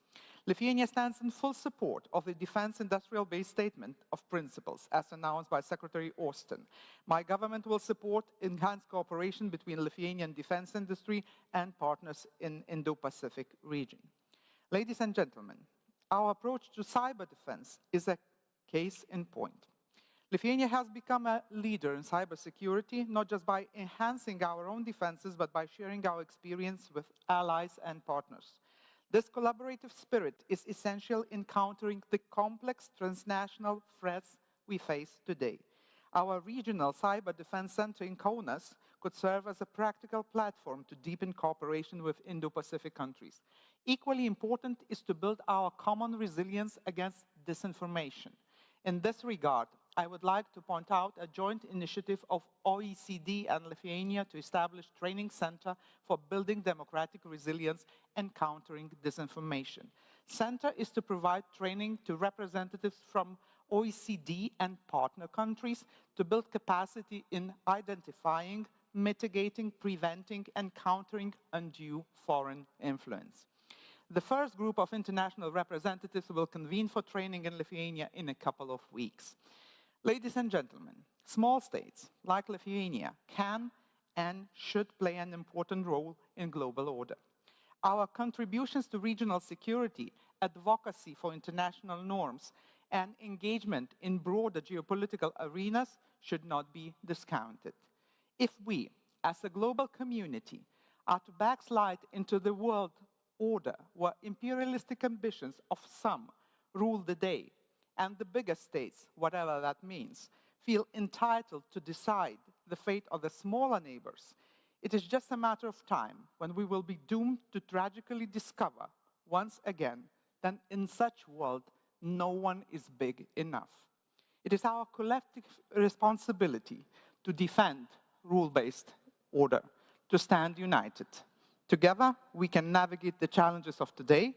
Lithuania stands in full support of the Defense Industrial Base Statement of Principles, as announced by Secretary Austin. My government will support enhanced cooperation between Lithuanian defense industry and partners in Indo-Pacific region. Ladies and gentlemen, our approach to cyber defense is a case in point. Lithuania has become a leader in cybersecurity, not just by enhancing our own defenses, but by sharing our experience with allies and partners. This collaborative spirit is essential in countering the complex transnational threats we face today. Our regional cyber defense center in Kaunas could serve as a practical platform to deepen cooperation with Indo-Pacific countries. Equally important is to build our common resilience against disinformation. In this regard, I would like to point out a joint initiative of OECD and Lithuania to establish a training center for building democratic resilience and countering disinformation. Center is to provide training to representatives from OECD and partner countries to build capacity in identifying, mitigating, preventing, and countering undue foreign influence. The first group of international representatives will convene for training in Lithuania in a couple of weeks. Ladies and gentlemen, small states like Lithuania can and should play an important role in global order. Our contributions to regional security, advocacy for international norms, and engagement in broader geopolitical arenas should not be discounted. If we, as a global community, are to backslide into the world order where imperialistic ambitions of some rule the day, and the bigger states, whatever that means, feel entitled to decide the fate of the smaller neighbors, it is just a matter of time when we will be doomed to tragically discover, once again, that in such world, no one is big enough. It is our collective responsibility to defend rule-based order, to stand united. Together, we can navigate the challenges of today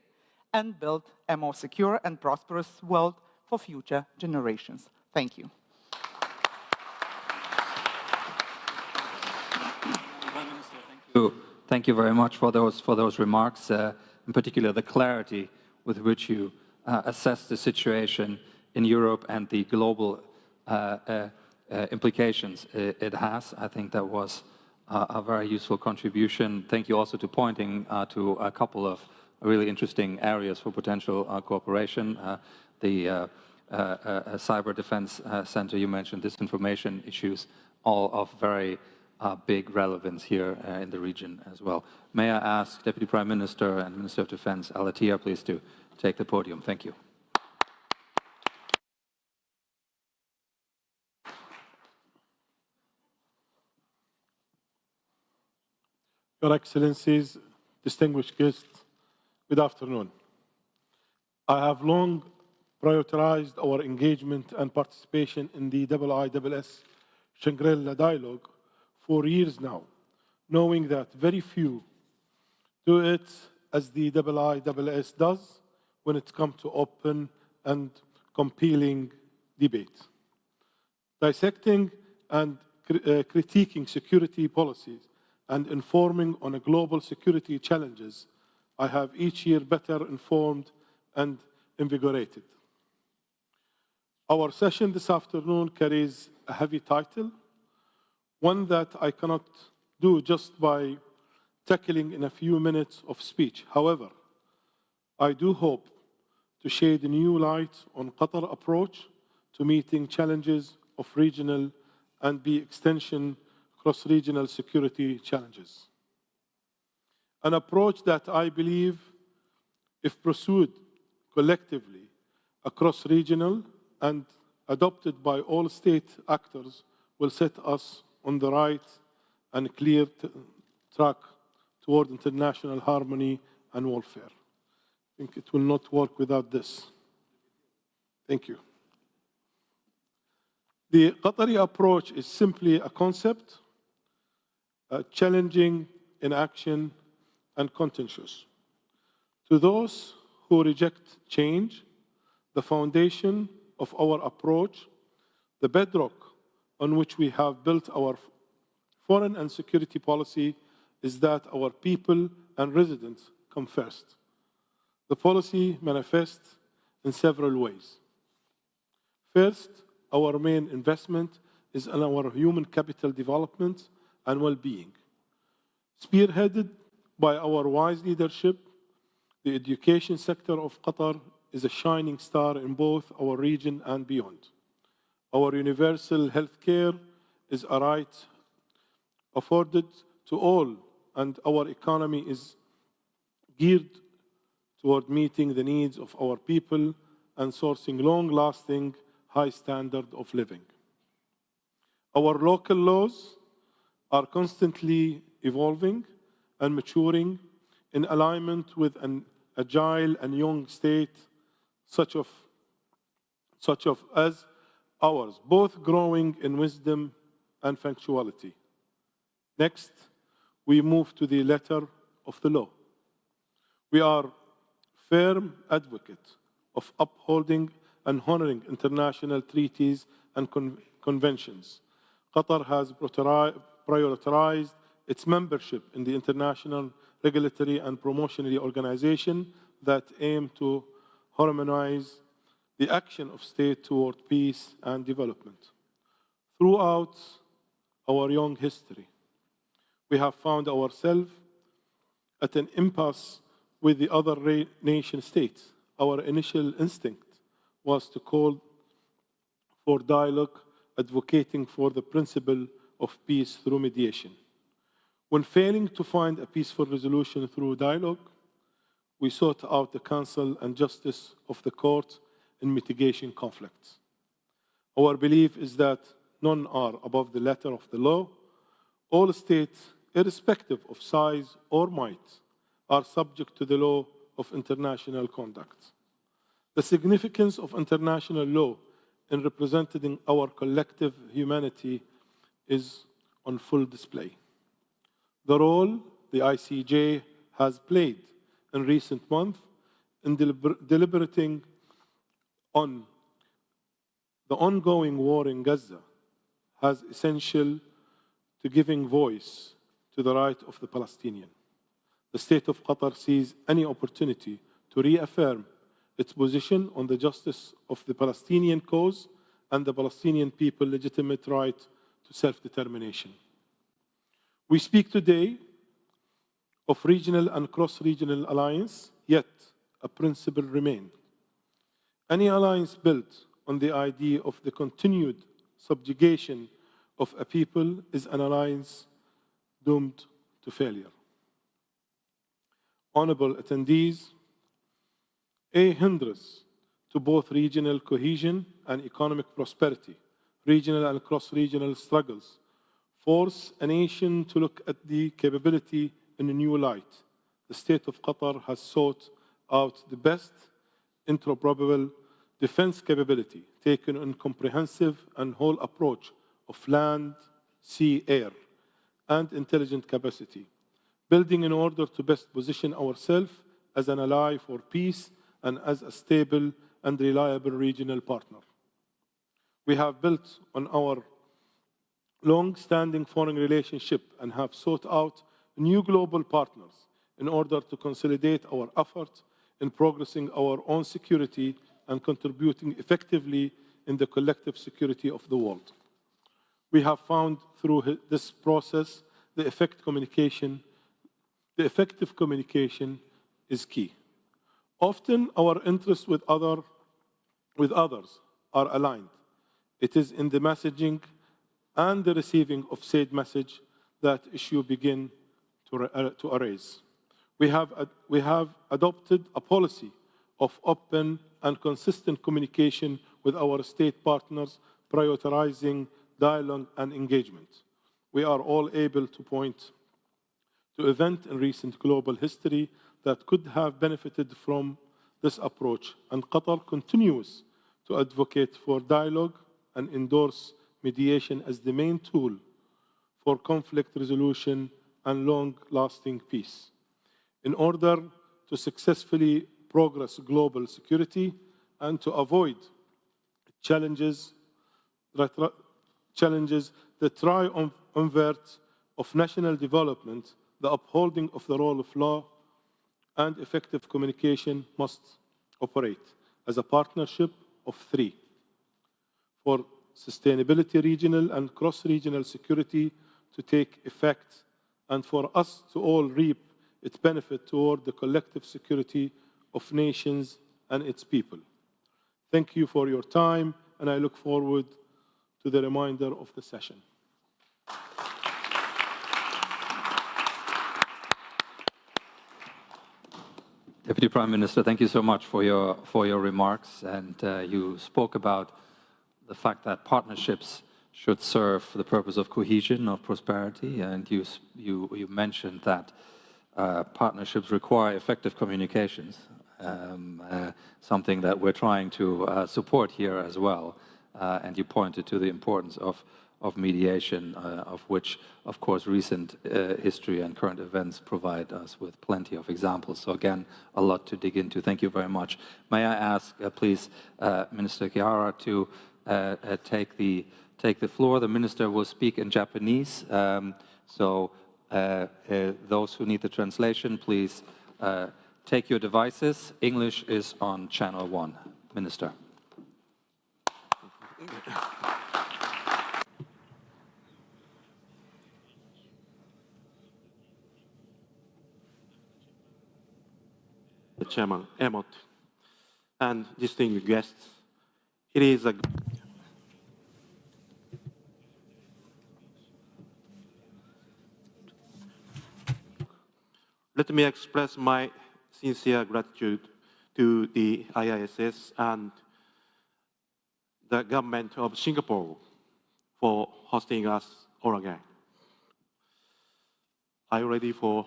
and build a more secure and prosperous world for future generations. Thank you. Thank you very much for those remarks, in particular the clarity with which you assess the situation in Europe and the global implications it has. I think that was a very useful contribution. Thank you also to pointing to a couple of really interesting areas for potential cooperation. The Cyber Defense Center you mentioned, disinformation issues, all of very big relevance here in the region as well. May I ask Deputy Prime Minister and Minister of Defense Alatia, please, to take the podium. Thank you. Your Excellencies, distinguished guests, good afternoon. I have long prioritized our engagement and participation in the IISS Shangri-La Dialogue for years now, knowing that very few do it as the IISS does when it comes to open and compelling debate. Dissecting and critiquing security policies and informing on global security challenges, I have each year better informed and invigorated. Our session this afternoon carries a heavy title, one that I cannot do just by tackling in a few minutes of speech. However, I do hope to shed a new light on Qatar's approach to meeting challenges of regional and by extension cross-regional security challenges. An approach that I believe, if pursued collectively across regional and adopted by all state actors, will set us on the right and clear track toward international harmony and welfare. I think it will not work without this. Thank you. The Qatari approach is simply a concept, challenging in action and contentious. To those who reject change, the foundation of our approach, the bedrock on which we have built our Foreign and security policy is that our people and residents come first. The policy manifests in several ways. First, our main investment is in our human capital development and well-being. Spearheaded by our wise leadership, the education sector of Qatar is a shining star in both our region and beyond. Our universal health care is a right afforded to all, and our economy is geared toward meeting the needs of our people and sourcing long-lasting, high standard of living. Our local laws are constantly evolving and maturing in alignment with an agile and young state such as ours, both growing in wisdom and functionality. Next, we move to the letter of the law. We are firm advocates of upholding and honoring international treaties and conventions. Qatar has prioritized its membership in the international regulatory and promotional organization that aim to harmonize the action of state toward peace and development. Throughout our young history, we have found ourselves at an impasse with the other nation states. Our initial instinct was to call for dialogue, advocating for the principle of peace through mediation. When failing to find a peaceful resolution through dialogue, we sought out the counsel and justice of the court in mitigation conflicts. Our belief is that none are above the letter of the law. All states, irrespective of size or might, are subject to the law of international conduct. The significance of international law in representing our collective humanity is on full display. The role the ICJ has played in recent months in deliberating on the ongoing war in Gaza has essential to giving voice to the right of the Palestinian. The state of Qatar sees any opportunity to reaffirm its position on the justice of the Palestinian cause and the Palestinian people's legitimate right to self-determination. We speak today of regional and cross-regional alliance, yet a principle remains. Any alliance built on the idea of the continued subjugation of a people is an alliance doomed to failure. Honorable attendees, a hindrance to both regional cohesion and economic prosperity, regional and cross-regional struggles, force a nation to look at the capability in a new light. The state of Qatar has sought out the best interoperable defense capability, taken a comprehensive and whole approach of land, sea, air, and intelligent capacity, building in order to best position ourselves as an ally for peace and as a stable and reliable regional partner. We have built on our long-standing foreign relationship and have sought out new global partners in order to consolidate our efforts in progressing our own security and contributing effectively in the collective security of the world. We have found through this process the effective communication is key. Often our interests with others are aligned. It is in the messaging and the receiving of said message that issues begin to arise. We have adopted a policy of open and consistent communication with our state partners, prioritizing dialogue and engagement. We are all able to point to events in recent global history that could have benefited from this approach, and Qatar continues to advocate for dialogue and endorse mediation as the main tool for conflict resolution and long-lasting peace. In order to successfully progress global security and to avoid challenges that triumvirate of national development, the upholding of the rule of law, and effective communication must operate as a partnership of three. For sustainability, regional and cross-regional security to take effect, and for us to all reap its benefit toward the collective security of nations and its people. Thank you for your time, and I look forward to the remainder of the session. Deputy Prime Minister, thank you so much for your remarks. And you spoke about the fact that partnerships should serve the purpose of cohesion, of prosperity, and you mentioned that partnerships require effective communications, something that we're trying to support here as well. And you pointed to the importance of mediation, of which, of course, recent history and current events provide us with plenty of examples. So again, a lot to dig into. Thank you very much. May I ask, please, Minister Kihara to take the floor. The minister will speak in Japanese. Those who need the translation, please take your devices. English is on channel 1. Minister. Chairman Emmott and distinguished guests, it is a let me express my sincere gratitude to the IISS and the government of Singapore for hosting us all again. Are you ready for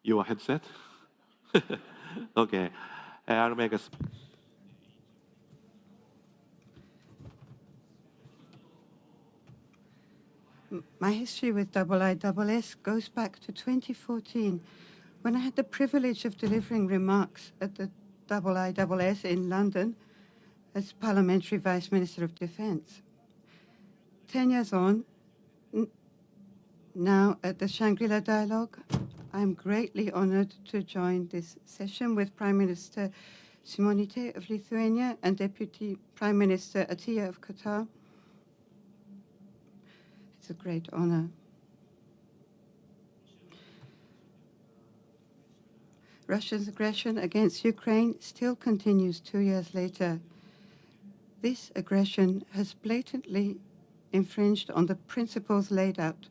your headset? Okay, I'll make a... My history with IISS goes back to 2014, when I had the privilege of delivering remarks at the IISS in London as Parliamentary Vice Minister of Defence. 10 years on, now at the Shangri-La Dialogue, I'm greatly honored to join this session with Prime Minister Simonite of Lithuania and Deputy Prime Minister Atiyah of Qatar. It's a great honor. Russia's aggression against Ukraine still continues 2 years later. This aggression has blatantly infringed on the principles laid out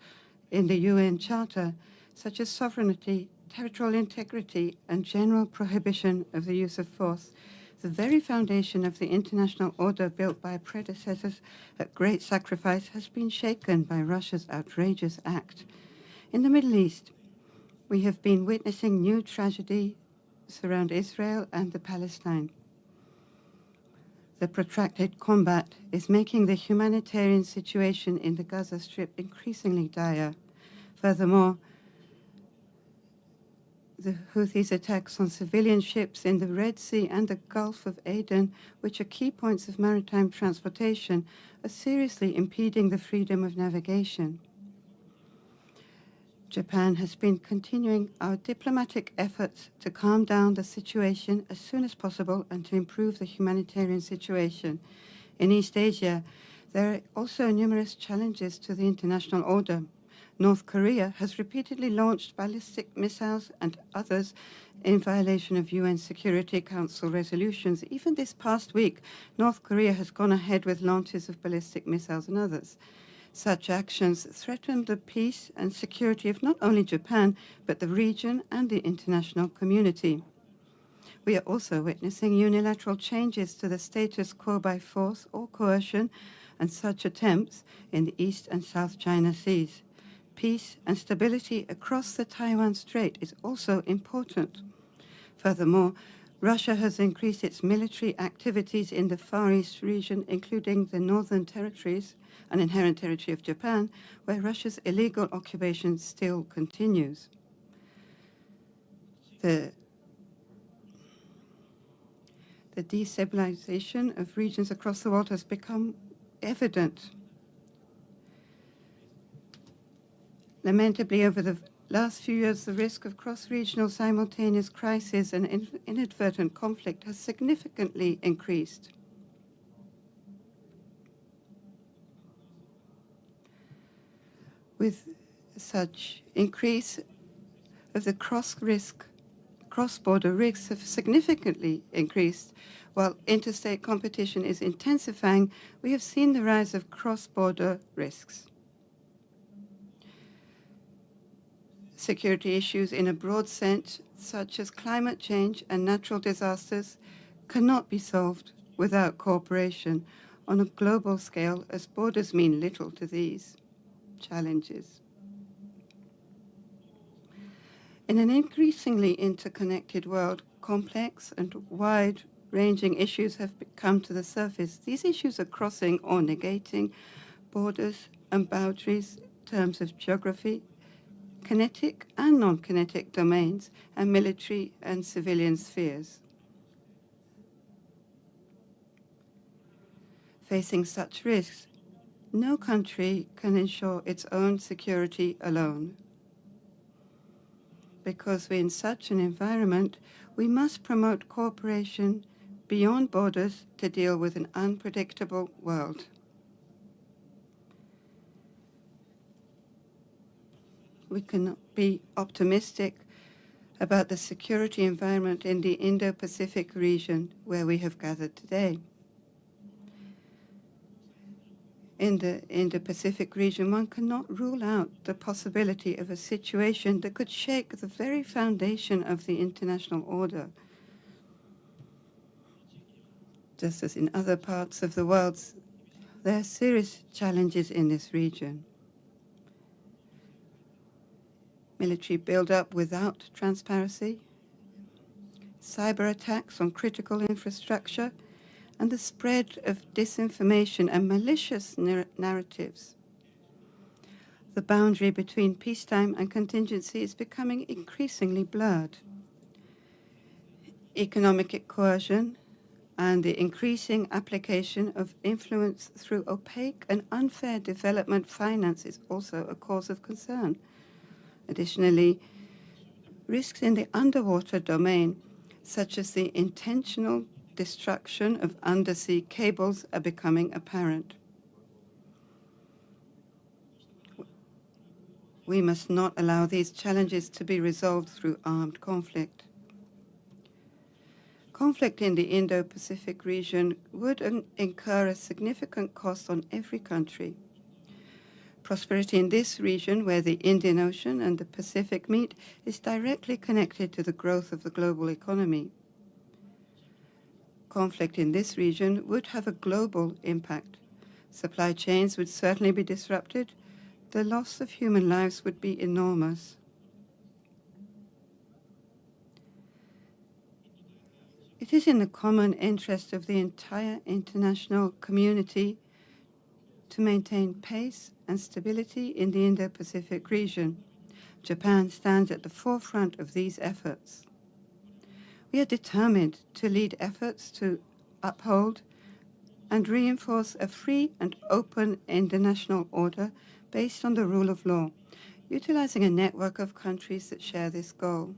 in the UN Charter, such as sovereignty, territorial integrity, and general prohibition of the use of force, the very foundation of the international order built by predecessors at great sacrifice has been shaken by Russia's outrageous act. In the Middle East, we have been witnessing new tragedy surround Israel and the Palestine. The protracted combat is making the humanitarian situation in the Gaza Strip increasingly dire. Furthermore, the Houthis' attacks on civilian ships in the Red Sea and the Gulf of Aden, which are key points of maritime transportation, are seriously impeding the freedom of navigation. Japan has been continuing our diplomatic efforts to calm down the situation as soon as possible and to improve the humanitarian situation. In East Asia, there are also numerous challenges to the international order. North Korea has repeatedly launched ballistic missiles and others in violation of UN Security Council resolutions. Even this past week, North Korea has gone ahead with launches of ballistic missiles and others. Such actions threaten the peace and security of not only Japan, but the region and the international community. We are also witnessing unilateral changes to the status quo by force or coercion, and such attempts in the East and South China Seas. Peace and stability across the Taiwan Strait is also important. Furthermore, Russia has increased its military activities in the Far East region, including the Northern Territories, an inherent territory of Japan, where Russia's illegal occupation still continues. The destabilization of regions across the world has become evident. Lamentably, over the last few years, the risk of cross-regional simultaneous crisis and inadvertent conflict has significantly increased. With such increase of the cross-border risks have significantly increased, while interstate competition is intensifying, we have seen the rise of cross-border risks. Security issues in a broad sense, such as climate change and natural disasters, cannot be solved without cooperation on a global scale, as borders mean little to these challenges. In an increasingly interconnected world, complex and wide-ranging issues have come to the surface. These issues are crossing or negating borders and boundaries in terms of geography, kinetic and non-kinetic domains, and military and civilian spheres. Facing such risks, no country can ensure its own security alone. Because we're in such an environment, we must promote cooperation beyond borders to deal with an unpredictable world. We cannot be optimistic about the security environment in the Indo-Pacific region where we have gathered today. In the Indo-Pacific region, one cannot rule out the possibility of a situation that could shake the very foundation of the international order. Just as in other parts of the world, there are serious challenges in this region. Military build-up without transparency, cyber attacks on critical infrastructure, and the spread of disinformation and malicious narratives. The boundary between peacetime and contingency is becoming increasingly blurred. Economic coercion and the increasing application of influence through opaque and unfair development finance is also a cause of concern. Additionally, risks in the underwater domain, such as the intentional destruction of undersea cables, are becoming apparent. We must not allow these challenges to be resolved through armed conflict. Conflict in the Indo-Pacific region would incur a significant cost on every country. Prosperity in this region, where the Indian Ocean and the Pacific meet, is directly connected to the growth of the global economy. Conflict in this region would have a global impact. Supply chains would certainly be disrupted. The loss of human lives would be enormous. It is in the common interest of the entire international community to maintain pace and stability in the Indo-Pacific region. Japan stands at the forefront of these efforts. We are determined to lead efforts to uphold and reinforce a free and open international order based on the rule of law, utilizing a network of countries that share this goal.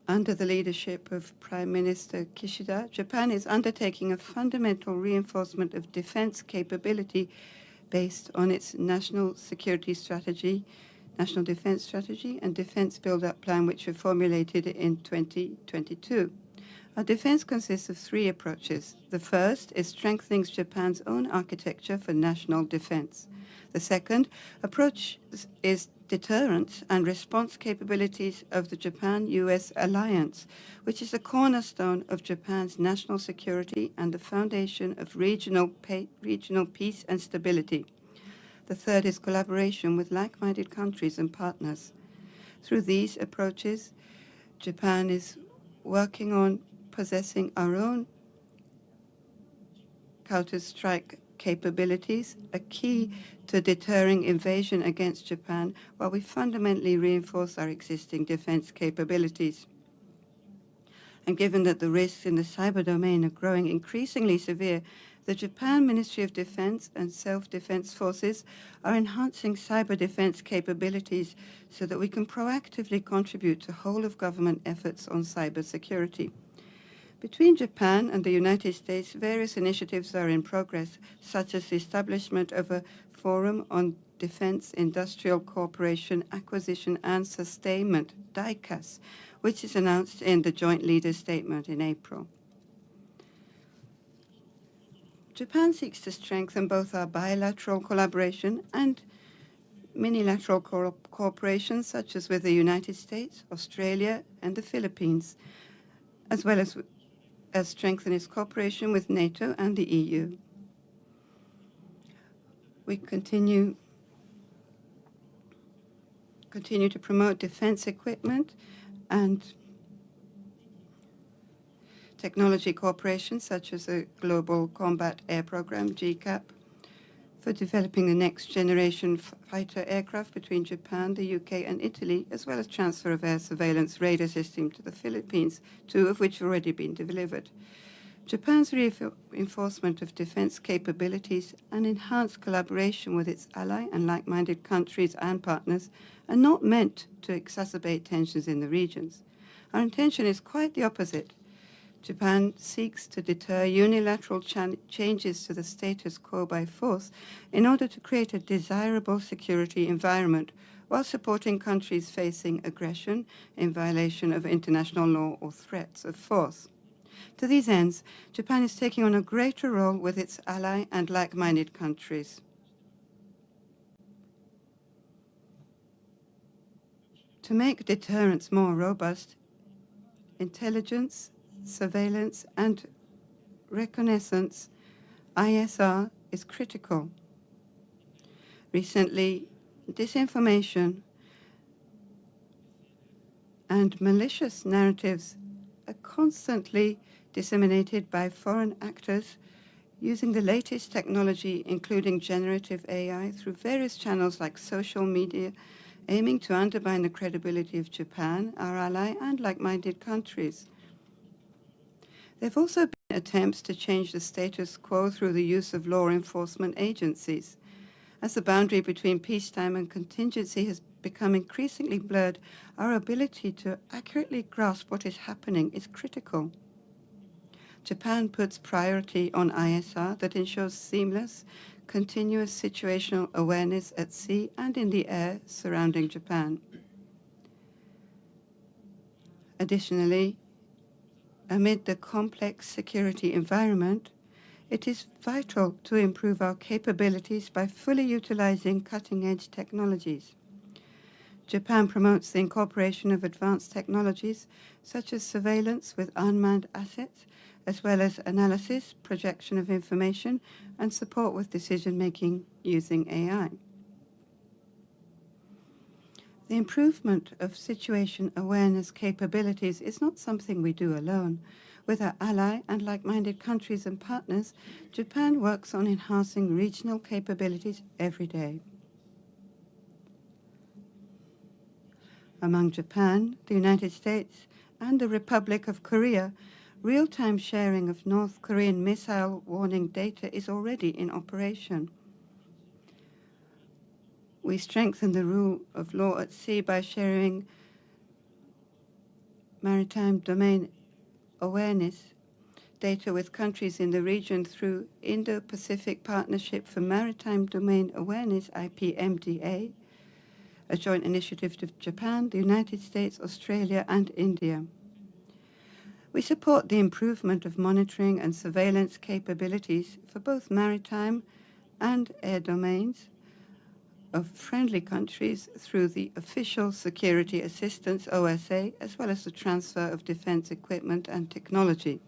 Under the leadership of Prime Minister Kishida, Japan is undertaking a fundamental reinforcement of defense capability based on its national security strategy, national defense strategy, and defense build-up plan, which were formulated in 2022. Our defense consists of three approaches. The first is strengthening Japan's own architecture for national defense. The second approach is deterrence and response capabilities of the Japan-US alliance, which is a cornerstone of Japan's national security and the foundation of regional peace and stability. The third is collaboration with like-minded countries and partners. Through these approaches, Japan is working on possessing our own counter-strike capabilities, a key to deterring invasion against Japan, while we fundamentally reinforce our existing defense capabilities. And given that the risks in the cyber domain are growing increasingly severe, The Japan Ministry of Defense and Self-Defense Forces are enhancing cyber defense capabilities so that we can proactively contribute to whole-of-government efforts on cybersecurity. Between Japan and the United States, various initiatives are in progress, such as the establishment of a Forum on Defense Industrial Cooperation, Acquisition and Sustainment, DICAS, which is announced in the Joint Leaders' Statement in April. Japan seeks to strengthen both our bilateral collaboration and minilateral cooperation, such as with the United States, Australia, and the Philippines, as well as strengthen its cooperation with NATO and the EU. We continue to promote defense equipment and technology cooperation, such as the Global Combat Air Program, GCAP, for developing the next generation fighter aircraft between Japan, the UK, and Italy, as well as transfer of air surveillance radar system to the Philippines, 2 of which have already been delivered. Japan's reinforcement of defense capabilities and enhanced collaboration with its ally and like-minded countries and partners are not meant to exacerbate tensions in the regions. Our intention is quite the opposite. Japan seeks to deter unilateral changes to the status quo by force in order to create a desirable security environment while supporting countries facing aggression in violation of international law or threats of force. To these ends, Japan is taking on a greater role with its ally and like-minded countries. To make deterrence more robust, intelligence, surveillance, and reconnaissance, ISR, is critical. Recently, disinformation and malicious narratives are constantly disseminated by foreign actors using the latest technology, including generative AI, through various channels like social media, aiming to undermine the credibility of Japan, our ally, and like-minded countries. There have also been attempts to change the status quo through the use of law enforcement agencies. As the boundary between peacetime and contingency has become increasingly blurred, our ability to accurately grasp what is happening is critical. Japan puts priority on ISR that ensures seamless, continuous situational awareness at sea and in the air surrounding Japan. Additionally, amid the complex security environment, it is vital to improve our capabilities by fully utilizing cutting-edge technologies. Japan promotes the incorporation of advanced technologies such as surveillance with unmanned assets, as well as analysis, projection of information, and support with decision-making using AI. The improvement of situation awareness capabilities is not something we do alone. With our ally and like-minded countries and partners, Japan works on enhancing regional capabilities every day. Among Japan, the United States, and the Republic of Korea, real-time sharing of North Korean missile warning data is already in operation. We strengthen the rule of law at sea by sharing maritime domain awareness data with countries in the region through Indo-Pacific Partnership for Maritime Domain Awareness, IPMDA, a joint initiative of Japan, the United States, Australia, and India. We support the improvement of monitoring and surveillance capabilities for both maritime and air domains of friendly countries through the Official Security Assistance, OSA, as well as the transfer of defense equipment and technology.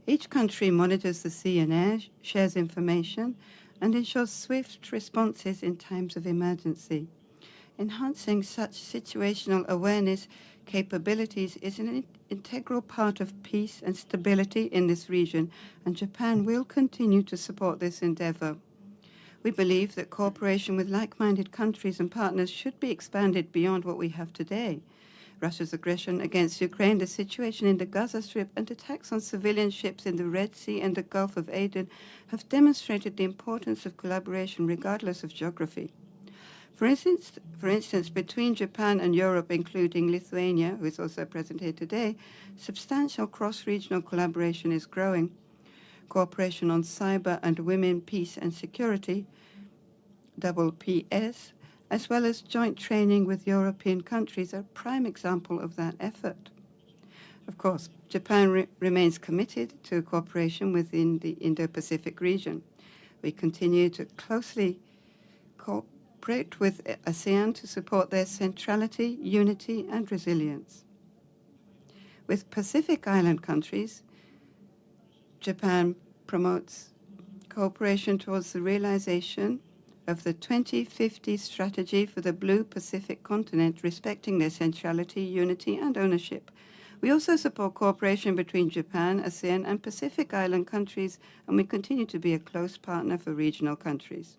Each country monitors the sea and air, shares information, and ensures swift responses in times of emergency. Enhancing such situational awareness capabilities is an integral part of peace and stability in this region, and Japan will continue to support this endeavor. We believe that cooperation with like-minded countries and partners should be expanded beyond what we have today. Russia's aggression against Ukraine, the situation in the Gaza Strip, and attacks on civilian ships in the Red Sea and the Gulf of Aden have demonstrated the importance of collaboration regardless of geography. For instance, between Japan and Europe, including Lithuania, who is also present here today, substantial cross-regional collaboration is growing. Cooperation on cyber and women, peace and security, PS, as well as joint training with European countries are a prime example of that effort. Of course, Japan remains committed to cooperation within the Indo-Pacific region. We continue to closely cooperate with ASEAN to support their centrality, unity, and resilience. With Pacific Island countries, Japan promotes cooperation towards the realization of the 2050 strategy for the Blue Pacific continent, respecting their centrality, unity, and ownership. We also support cooperation between Japan, ASEAN, and Pacific Island countries, and we continue to be a close partner for regional countries.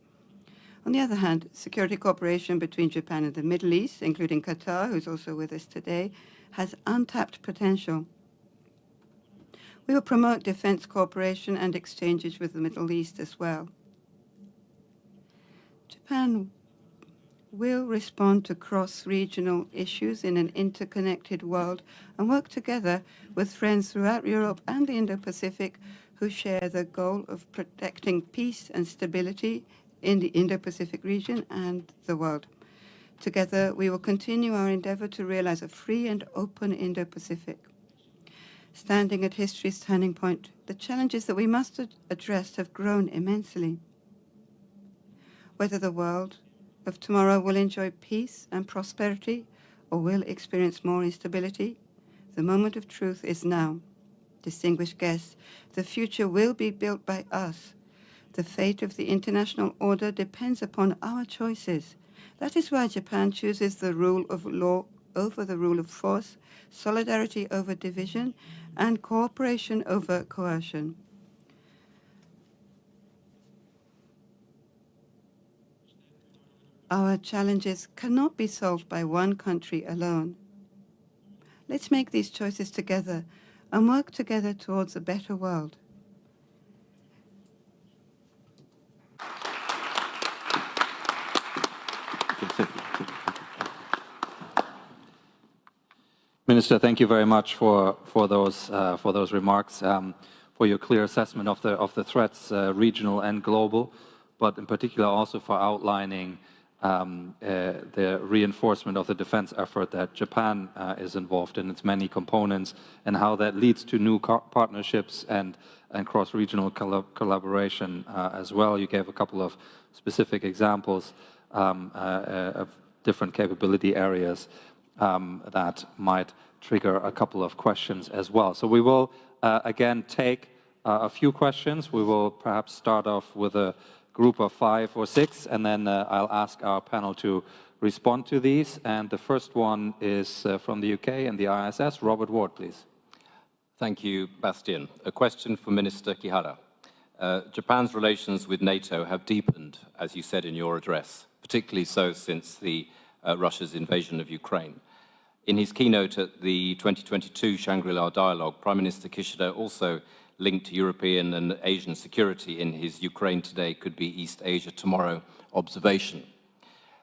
On the other hand, security cooperation between Japan and the Middle East, including Qatar, who's also with us today, has untapped potential. We will promote defense cooperation and exchanges with the Middle East as well. Japan will respond to cross-regional issues in an interconnected world and work together with friends throughout Europe and the Indo-Pacific who share the goal of protecting peace and stability in the Indo-Pacific region and the world. Together, we will continue our endeavor to realize a free and open Indo-Pacific. Standing at history's turning point, the challenges that we must address have grown immensely. Whether the world of tomorrow will enjoy peace and prosperity or will experience more instability, the moment of truth is now. Distinguished guests, the future will be built by us. The fate of the international order depends upon our choices. That is why Japan chooses the rule of law over the rule of force, solidarity over division, and cooperation over coercion. Our challenges cannot be solved by one country alone. Let's make these choices together and work together towards a better world. Minister, thank you very much for those remarks, for your clear assessment of the threats, regional and global, but in particular also for outlining the reinforcement of the defense effort that Japan is involved in, its many components, and how that leads to new partnerships and cross-regional collaboration as well. You gave a couple of specific examples of different capability areas that might trigger a couple of questions as well. So we will again take a few questions. We will perhaps start off with a group of 5 or 6, and then I'll ask our panel to respond to these. And the first one is from the UK and the ISS. Robert Ward, please. Thank you, Bastian. A question for Minister Kihara. Japan's relations with NATO have deepened, as you said in your address, particularly so since Russia's invasion of Ukraine. In his keynote at the 2022 Shangri-La Dialogue, Prime Minister Kishida also linked to European and Asian security in his Ukraine Today Could Be East Asia Tomorrow observation.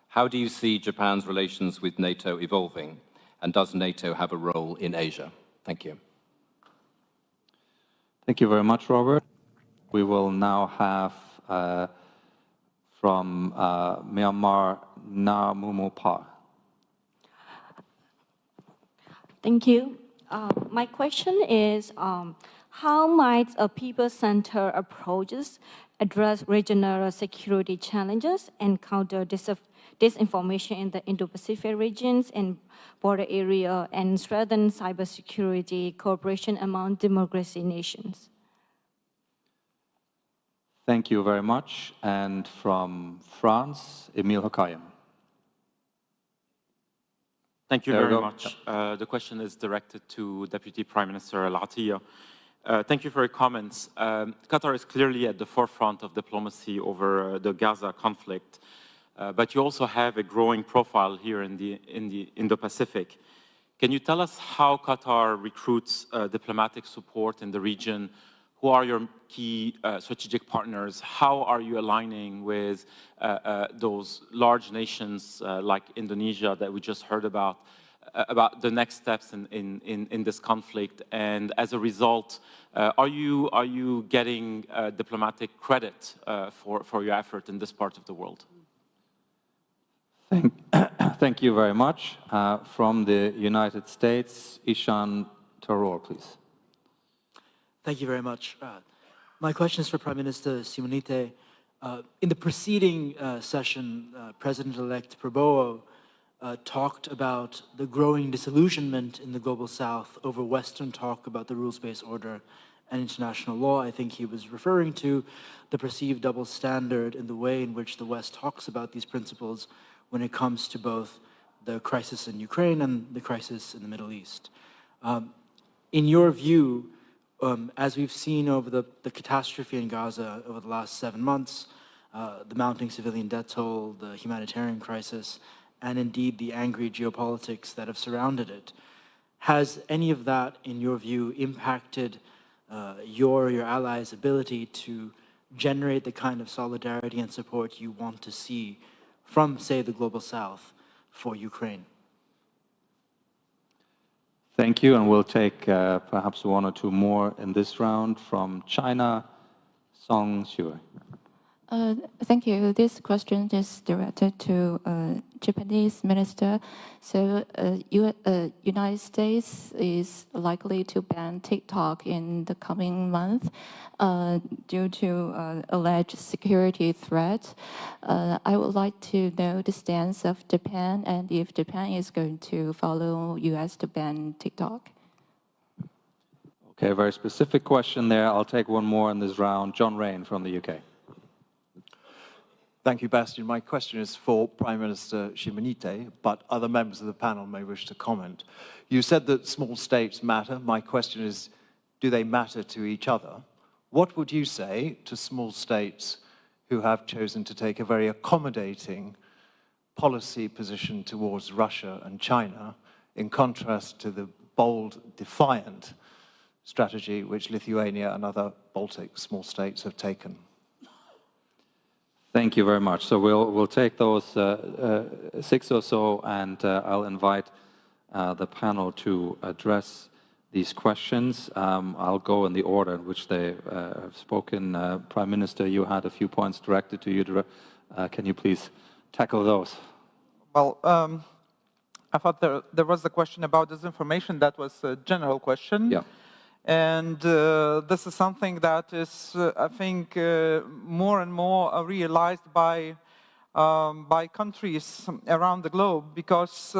How do you see Japan's relations with NATO evolving, and does NATO have a role in Asia? Thank you. Thank you very much, Robert. We will now have from Myanmar, Na Mumopar. Thank you. My question is, how might a people-centered approaches address regional security challenges and counter disinformation in the Indo-Pacific regions and border area, and strengthen cybersecurity cooperation among democracy nations? Thank you very much. And from France, Emile Hokayen. Thank you very much. The question is directed to Deputy Prime Minister Al-Attiyah. Thank you for your comments. Qatar is clearly at the forefront of diplomacy over the Gaza conflict, but you also have a growing profile here in the Indo-Pacific. Can you tell us how Qatar recruits diplomatic support in the region? Who are your key strategic partners? How are you aligning with those large nations like Indonesia that we just heard about the next steps in this conflict? And as a result, are you getting diplomatic credit for your effort in this part of the world? Thank you very much. From the United States, Ishan Tharoor, please. Thank you very much. My question is for Prime Minister Simonite. In the preceding session, President-elect Prabowo talked about the growing disillusionment in the Global South over Western talk about the rules-based order and international law. I think he was referring to the perceived double standard in the way in which the West talks about these principles when it comes to both the crisis in Ukraine and the crisis in the Middle East. In your view, as we've seen over the catastrophe in Gaza over the last 7 months, the mounting civilian death toll, the humanitarian crisis, and indeed the angry geopolitics that have surrounded it, has any of that, in your view, impacted your allies' ability to generate the kind of solidarity and support you want to see from, say, the Global South for Ukraine? Thank you, and we'll take perhaps 1 or 2 more in this round. From China, Song Xue. Thank you. This question is directed to Japanese minister. So, United States is likely to ban TikTok in the coming month due to alleged security threats. I would like to know the stance of Japan and if Japan is going to follow US to ban TikTok. Okay, a very specific question there. I'll take 1 more in this round. John Rain from the UK. Thank you, Bastian. My question is for Prime Minister Simonite, but other members of the panel may wish to comment. You said that small states matter. My question is, do they matter to each other? What would you say to small states who have chosen to take a very accommodating policy position towards Russia and China, in contrast to the bold, defiant strategy which Lithuania and other Baltic small states have taken? Thank you very much. So we'll take those 6 or so, and I'll invite the panel to address these questions. I'll go in the order in which they have spoken. Prime Minister, you had a few points directed to you. Can you please tackle those? Well, I thought there was a question about disinformation. That was a general question. Yeah. And this is something that is, I think, more and more realized by countries around the globe, because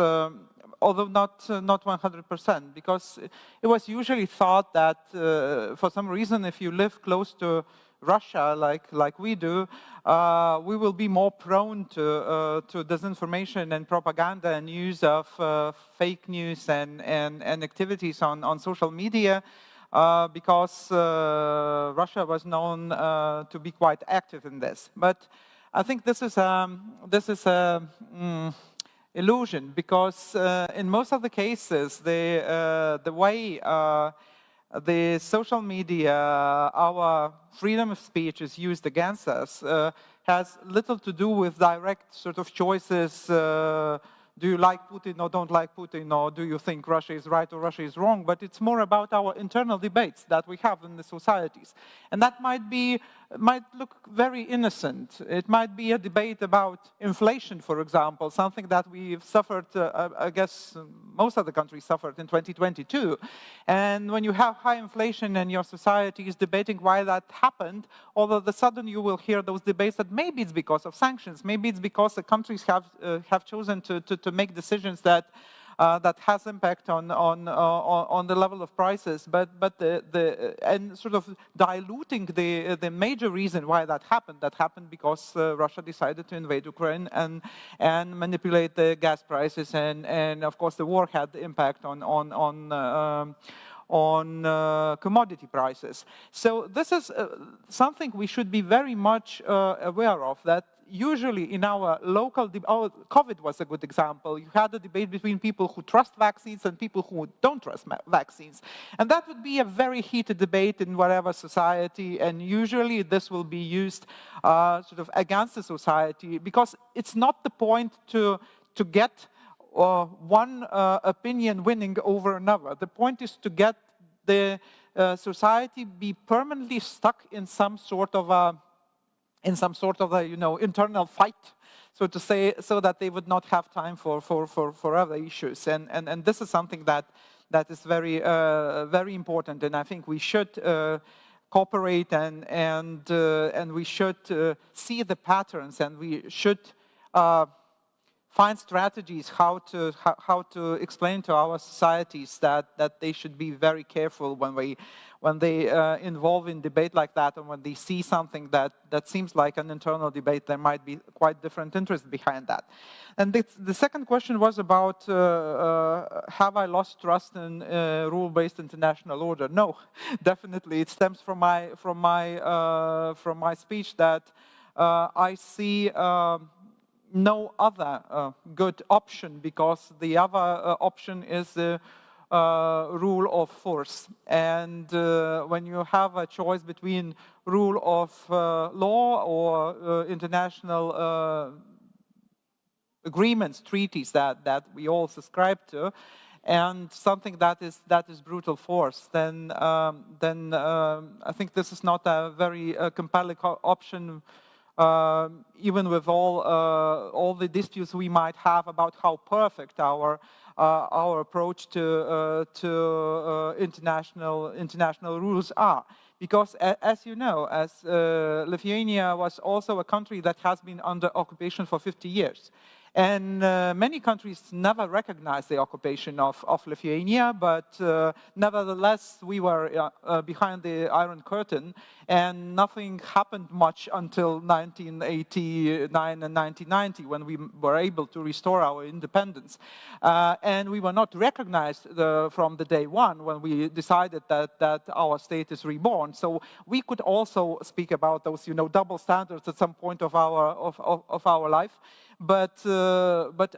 although not 100%, because it was usually thought that for some reason, if you live close to Russia, like we do, we will be more prone to disinformation and propaganda and use of fake news and activities on social media. Because Russia was known to be quite active in this, but I think this is illusion, because in most of the cases, the way the social media, our freedom of speech is used against us, has little to do with direct sort of choices. Do you like Putin or don't like Putin, or do you think Russia is right or Russia is wrong? But it's more about our internal debates that we have in the societies. And that might look very innocent. It might be a debate about inflation, for example, something that we've suffered, I guess most of the countries suffered in 2022. And when you have high inflation and your society is debating why that happened, all of a sudden you will hear those debates that maybe it's because of sanctions, maybe it's because the countries have chosen to make decisions that has impact on the level of prices, but and sort of diluting the major reason why that happened because Russia decided to invade Ukraine and manipulate the gas prices, and of course the war had the impact on commodity prices. So this is something we should be very much aware of, that usually in our local, COVID was a good example. You had a debate between people who trust vaccines and people who don't trust vaccines. And that would be a very heated debate in whatever society, and usually this will be used sort of against the society, because it's not the point to get one opinion winning over another. The point is to get the society be permanently stuck in some sort of a internal fight, so to say, so that they would not have time for other issues. And this is something that is very very important. And I think we should cooperate and we should see the patterns, and we should find strategies how to explain to our societies that they should be very careful when they involve in debate like that, and when they see something that seems like an internal debate, there might be quite different interests behind that. And the second question was about have I lost trust in rule-based international order? No, definitely. It stems from my speech that I see no other good option, because the other option is the rule of force. And when you have a choice between rule of law or international agreements, treaties that we all subscribe to, and something that is brutal force, then I think this is not a very compelling option. Even with all the disputes we might have about how perfect our approach to international rules are, because as you know, as Lithuania was also a country that has been under occupation for 50 years. And many countries never recognized the occupation of Lithuania, but nevertheless, we were behind the Iron Curtain, and nothing happened much until 1989 and 1990, when we were able to restore our independence. And we were not recognized from the day one, when we decided that our state is reborn. So we could also speak about those, double standards at some point of our life. But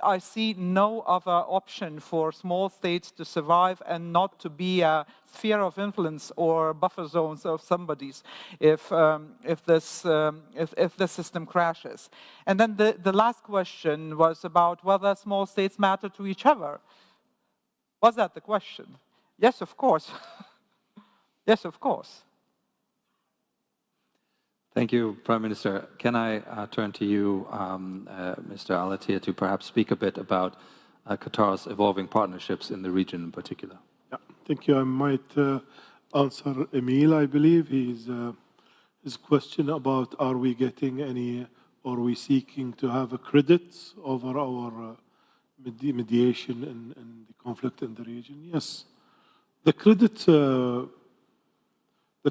I see no other option for small states to survive and not to be a sphere of influence or buffer zones of somebody's if the system crashes. And then the last question was about whether small states matter to each other. Was that the question? Yes, of course. Yes, of course. Thank you, Prime Minister. Can I turn to you, Mr. Alatia, to perhaps speak a bit about Qatar's evolving partnerships in the region in particular? Yeah, thank you. I might answer Emil, I believe. His question about are we getting any, or are we seeking to have a credit over our mediation and the conflict in the region? Yes. The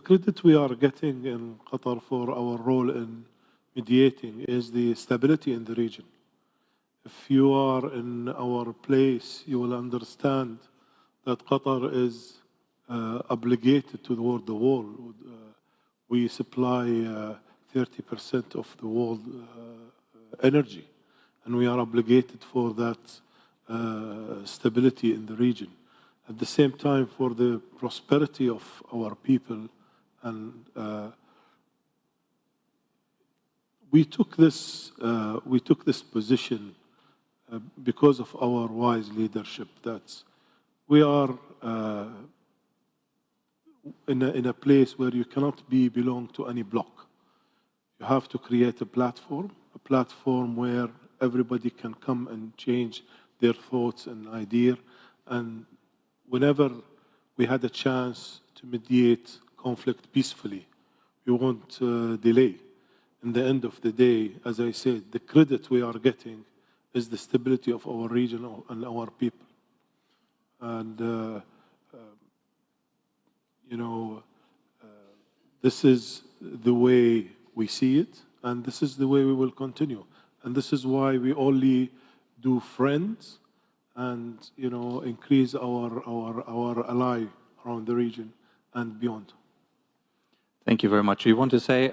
credit we are getting in Qatar for our role in mediating is the stability in the region. If you are in our place, you will understand that Qatar is obligated toward the world. We supply 30% of the world energy, and we are obligated for that stability in the region. At the same time, for the prosperity of our people. And we took this position because of our wise leadership. That we are in a place where you cannot belong to any bloc. You have to create a platform where everybody can come and change their thoughts and ideas. And whenever we had a chance to mediate conflict peacefully, we won't delay. In the end of the day, as I said, the credit we are getting is the stability of our region and our people. And, this is the way we see it, and this is the way we will continue. And this is why we only do friends and, increase our ally around the region and beyond. Thank you very much. You want to say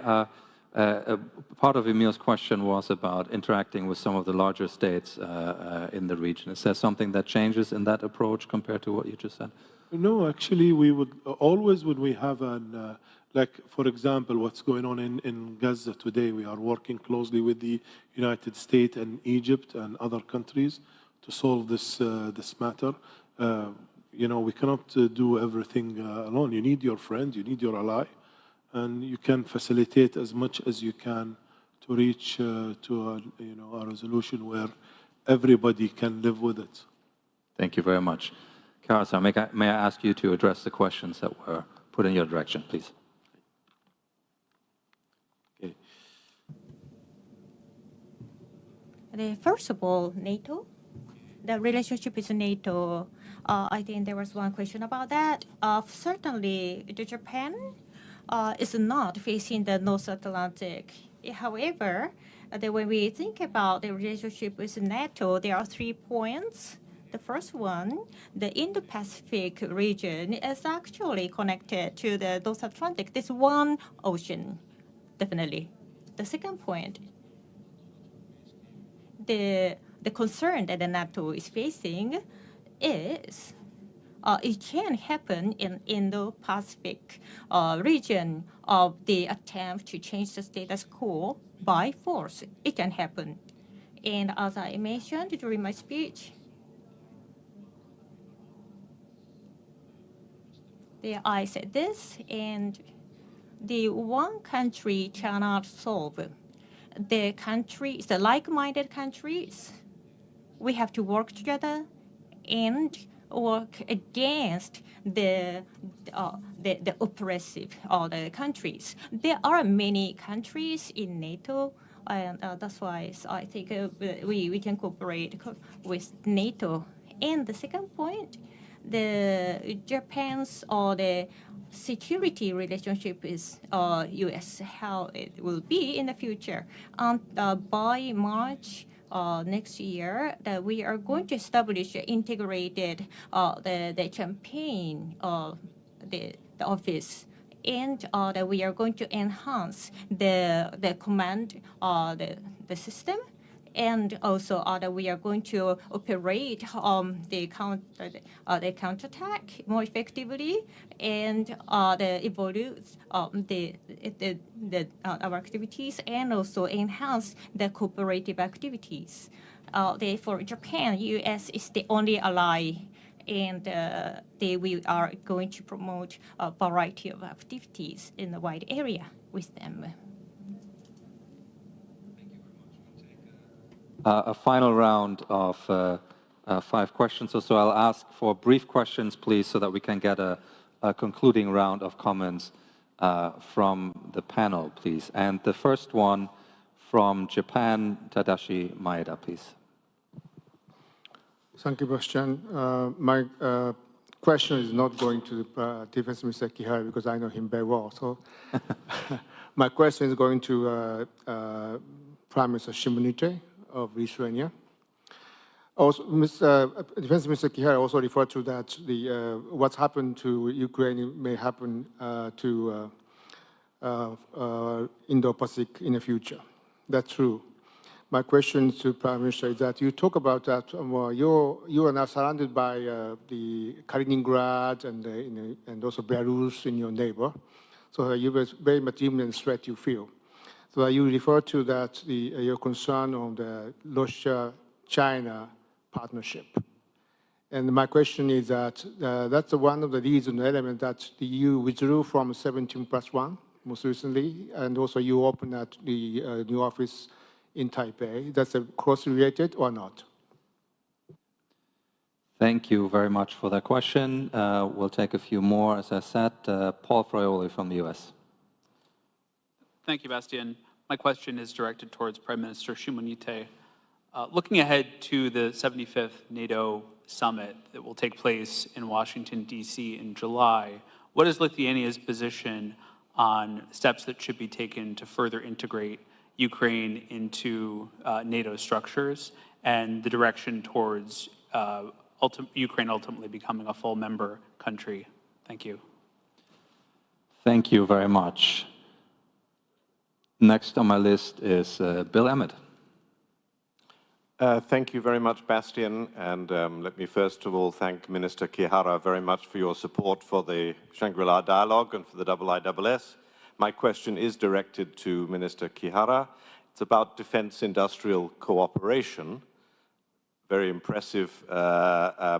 Part of Emil's question was about interacting with some of the larger states in the region. Is there something that changes in that approach compared to what you just said? No, actually, we would always, when we have an, like, for example, what's going on in Gaza today, we are working closely with the United States and Egypt and other countries to solve this, this matter. You know, we cannot do everything alone. You need your friend, you need your ally, and you can facilitate as much as you can to reach to a, you know, a resolution where everybody can live with it. Thank you very much. Kara-san, may I ask you to address the questions that were put in your direction, please? Okay. First of all, NATO, the relationship with NATO, I think there was one question about that. Certainly, Japan is not facing the North Atlantic. However, when we think about the relationship with NATO, there are 3 points. The first one, the Indo-Pacific region is actually connected to the North Atlantic. This one ocean, definitely. The second point, the concern that the NATO is facing is it can happen in Indo-Pacific region of the attempt to change the status quo by force. It can happen. And as I mentioned during my speech, I said this, and the one country cannot solve the countries, the like-minded countries. We have to work together and work against the oppressive the countries. There are many countries in NATO, and that's why I think we can cooperate with NATO. And the second point, the Japan's the security relationship with U.S., how it will be in the future. By March next year, that we are going to establish integrated the campaign the office, and that we are going to enhance the command the system. And also that we are going to operate the counterattack more effectively, and evolve our activities, and also enhance the cooperative activities. For Japan, U.S. is the only ally, and we are going to promote a variety of activities in a wide area with them. A final round of 5 questions or so. I'll ask for brief questions, please, so that we can get a concluding round of comments from the panel, please. And the first one from Japan, Tadashi Maeda, please. Thank you, Bastian. My question is not going to Defense Minister Kihara because I know him very well. So my question is going to Prime Minister Shimonite of Lithuania. Also, Defense Minister Kihara also referred to that what's happened to Ukraine may happen to Indo-Pacific in the future. That's true. My question to Prime Minister is that you talk about that you are now surrounded by the Kaliningrad and also Belarus in your neighbor. So you have very much imminent threat you feel. So you refer to that your concern on the Russia-China partnership. And my question is that that's one of the reasons, element that the EU withdrew from 17+1 most recently, and also you opened at the new office in Taipei. That's cross-related or not? Thank you very much for that question. We'll take a few more, as I said. Paul Fraioli from the US. Thank you, Bastian. My question is directed towards Prime Minister Shimonite. Looking ahead to the 75th NATO summit that will take place in Washington, D.C. in July, what is Lithuania's position on steps that should be taken to further integrate Ukraine into NATO structures and the direction towards Ukraine ultimately becoming a full member country? Thank you. Thank you very much. Next on my list is Bill Emmett. Thank you very much, Bastian. And let me first of all thank Minister Kihara very much for your support for the Shangri-La Dialogue and for the IISS. My question is directed to Minister Kihara. It's about defense industrial cooperation. Very impressive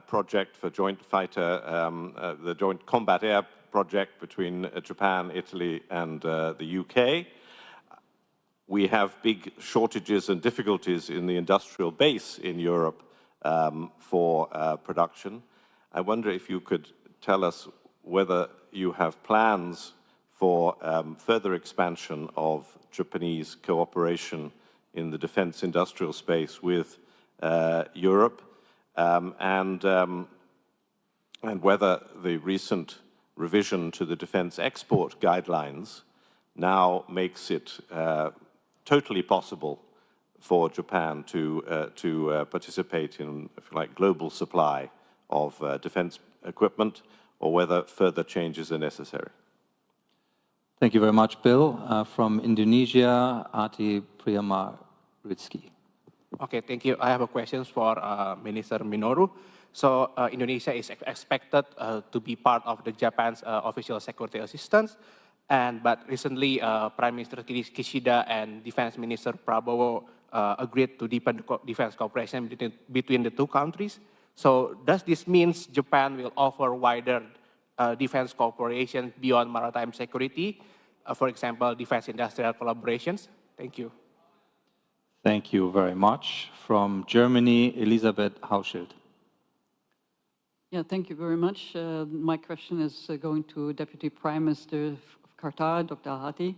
project for joint fighter, the Joint Combat Air project between Japan, Italy, and the UK. We have big shortages and difficulties in the industrial base in Europe for production. I wonder if you could tell us whether you have plans for further expansion of Japanese cooperation in the defense industrial space with Europe, and whether the recent revision to the defense export guidelines now makes it totally possible for Japan to participate in, if you like, global supply of defense equipment, or whether further changes are necessary. Thank you very much, Bill. From Indonesia, Ati Priyamaritski. Okay, thank you. I have a question for Minister Minoru. So Indonesia is expected to be part of the Japan's official security assistance. But recently, Prime Minister Kishida and Defense Minister Prabowo agreed to deepen defense cooperation between the two countries. So does this mean Japan will offer wider defense cooperation beyond maritime security? For example, defense industrial collaborations? Thank you. Thank you very much. From Germany, Elisabeth Hauschild. Yeah, thank you very much. My question is going to Deputy Prime Minister of Qatar, Dr. Al-Hati.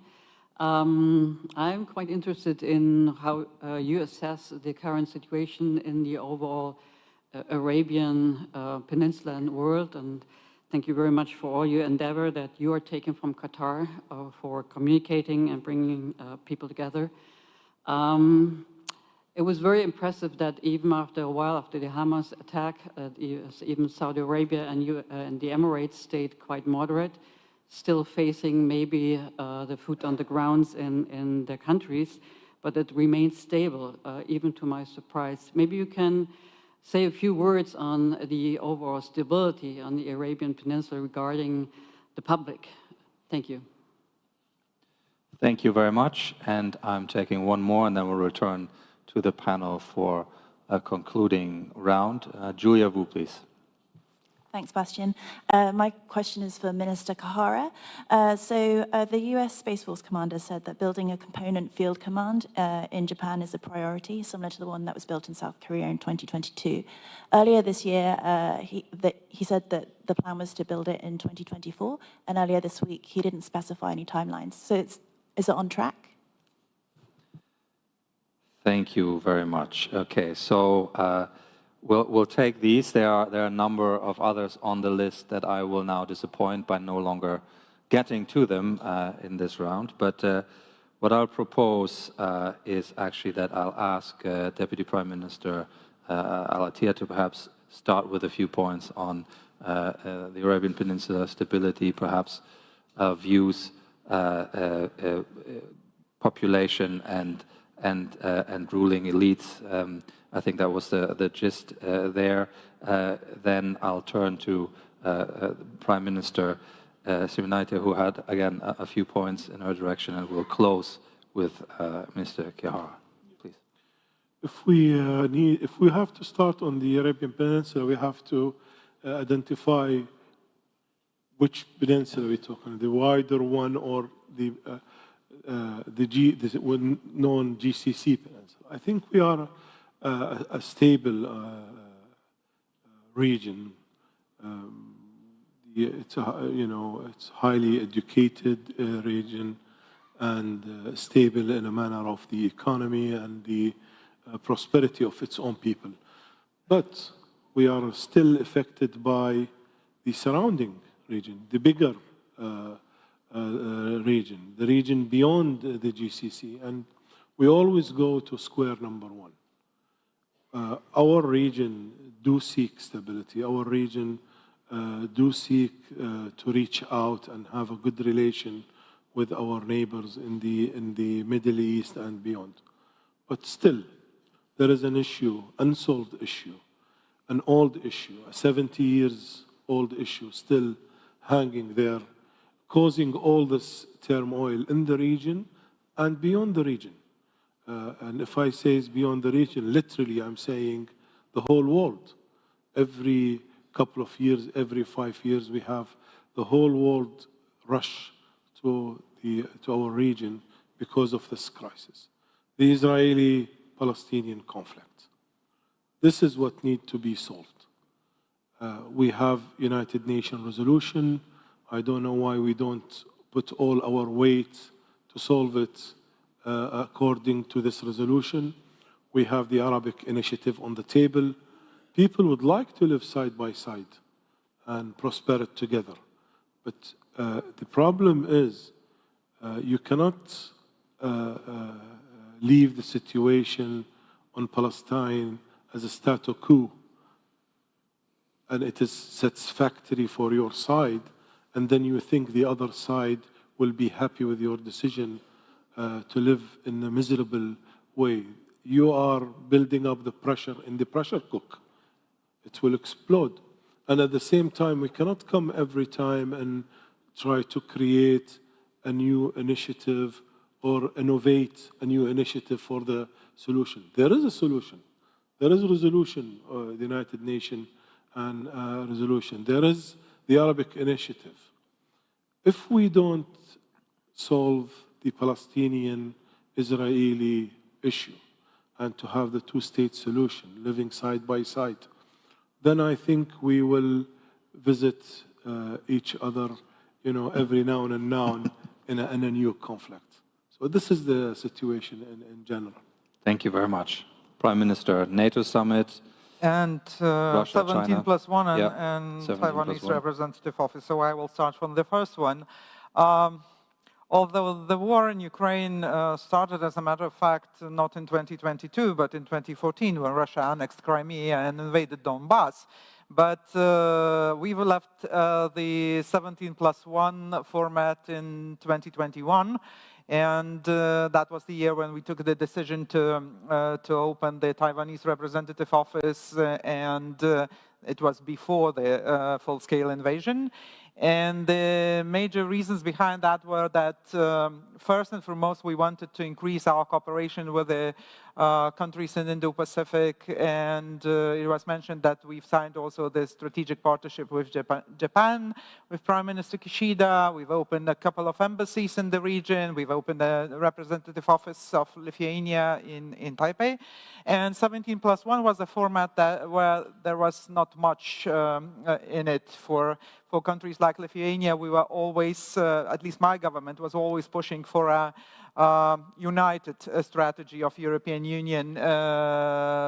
I'm quite interested in how you assess the current situation in the overall Arabian Peninsula and world, and thank you very much for all your endeavor that you are taking from Qatar for communicating and bringing people together. It was very impressive that even after a while, after the Hamas attack, even Saudi Arabia and the Emirates stayed quite moderate, still facing maybe the foot on the grounds in their countries, but it remains stable, even to my surprise. Maybe you can say a few words on the overall stability on the Arabian Peninsula regarding the public. Thank you. Thank you very much. And I'm taking one more, and then we'll return to the panel for a concluding round. Julia Wu, please. Thanks, Bastian. My question is for Minister Kihara. The US Space Force commander said that building a component field command in Japan is a priority, similar to the one that was built in South Korea in 2022. Earlier this year, he said that the plan was to build it in 2024, and earlier this week, he didn't specify any timelines. So is it on track? Thank you very much. Okay, so we'll take these. There are a number of others on the list that I will now disappoint by no longer getting to them in this round. But what I'll propose is actually that I'll ask Deputy Prime Minister Al-Hati to perhaps start with a few points on the Arabian Peninsula stability, perhaps views, population, and ruling elites. I think that was the gist there. Then I'll turn to Prime Minister Simonite, who had, again, a few points in her direction, and we'll close with Mr. Kihara, please. If we have to start on the Arabian Peninsula, we have to identify which peninsula we're talking, the wider one or the non-GCC peninsula. I think we are a stable region. It's it's highly educated region and stable in a manner of the economy and the prosperity of its own people. But we are still affected by the surrounding region, the bigger region, the region beyond the GCC, and we always go to square number one. Our region do seek stability. Our region do seek to reach out and have a good relation with our neighbors in the Middle East and beyond. But still, there is an issue, unsolved issue, an old issue, a 70 years old issue still hanging there, causing all this turmoil in the region and beyond the region. And if I say it's beyond the region, literally I'm saying the whole world. Every couple of years, every 5 years, we have the whole world rush to our region because of this crisis. The Israeli-Palestinian conflict. This is what needs to be solved. We have United Nations resolution. I don't know why we don't put all our weight to solve it according to this resolution. We have the Arabic initiative on the table. People would like to live side by side and prosper together. But the problem is you cannot leave the situation on Palestine as a status quo and it is satisfactory for your side, and then you think the other side will be happy with your decision to live in a miserable way. You are building up the pressure in the pressure cook. It will explode. And at the same time, we cannot come every time and try to create a new initiative or innovate a new initiative for the solution. There is a solution. There is a resolution, the United Nations and resolution. There is the Arabic initiative. If we don't solve the Palestinian-Israeli issue and to have the two-state solution living side by side, then I think we will visit each other, every now and now in a new conflict. So this is the situation in general. Thank you very much. Prime Minister, NATO summit. And Russia, 17 China. plus 1 and, Yeah, and 17 Taiwanese plus 1. representative office. So I will start from the first one. Although the war in Ukraine started, as a matter of fact, not in 2022, but in 2014, when Russia annexed Crimea and invaded Donbass. But we've left the 17 plus 1 format in 2021. And that was the year when we took the decision to open the Taiwanese representative office, and it was before the full-scale invasion. And the major reasons behind that were that, first and foremost, we wanted to increase our cooperation with the countries in Indo-Pacific, and it was mentioned that we've signed also the strategic partnership with Japan, with Prime Minister Kishida. We've opened a couple of embassies in the region. We've opened a representative office of Lithuania in Taipei. And 17 plus 1 was a format where there was not much in it for countries like Lithuania. We were always, at least my government was always pushing for a united strategy of European Union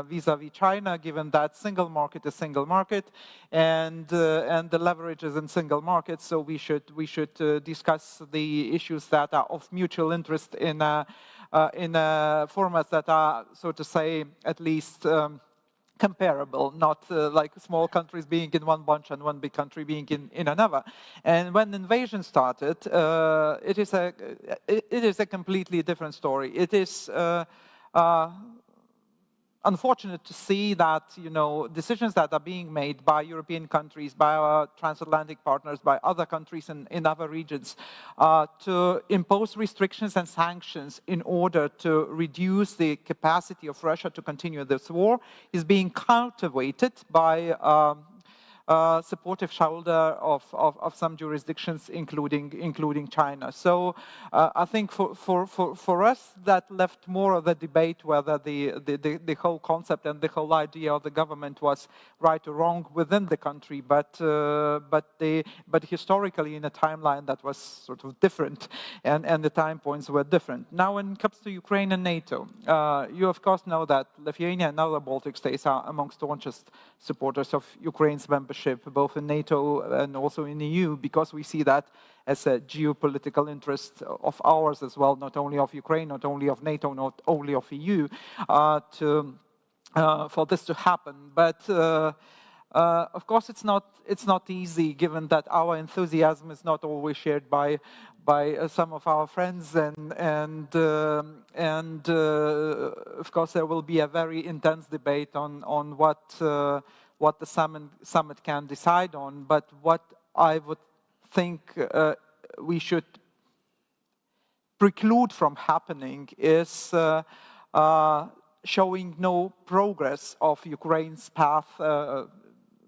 vis-à-vis China, given that single market is single market, and the leverage is in single markets. So we should discuss the issues that are of mutual interest in formats that are, so to say, at least comparable, not like small countries being in one bunch and one big country being in another. And when the invasion started, it is a completely different story. It is unfortunate to see that, decisions that are being made by European countries, by our transatlantic partners, by other countries in other regions, to impose restrictions and sanctions in order to reduce the capacity of Russia to continue this war is being counterweighted by supportive shoulder of some jurisdictions, including China. So I think for us that left more of the debate whether the whole concept and the whole idea of the government was right or wrong within the country, but historically in a timeline that was sort of different, and the time points were different. Now when it comes to Ukraine and NATO, you of course know that Lithuania and other Baltic states are amongst the staunchest supporters of Ukraine's membership, both in NATO and also in the EU, because we see that as a geopolitical interest of ours as well, not only of Ukraine, not only of NATO, not only of EU, for this to happen. But Of course, it's not easy, given that our enthusiasm is not always shared by some of our friends, and of course there will be a very intense debate on what the summit can decide on. But what I would think we should preclude from happening is showing no progress of Ukraine's path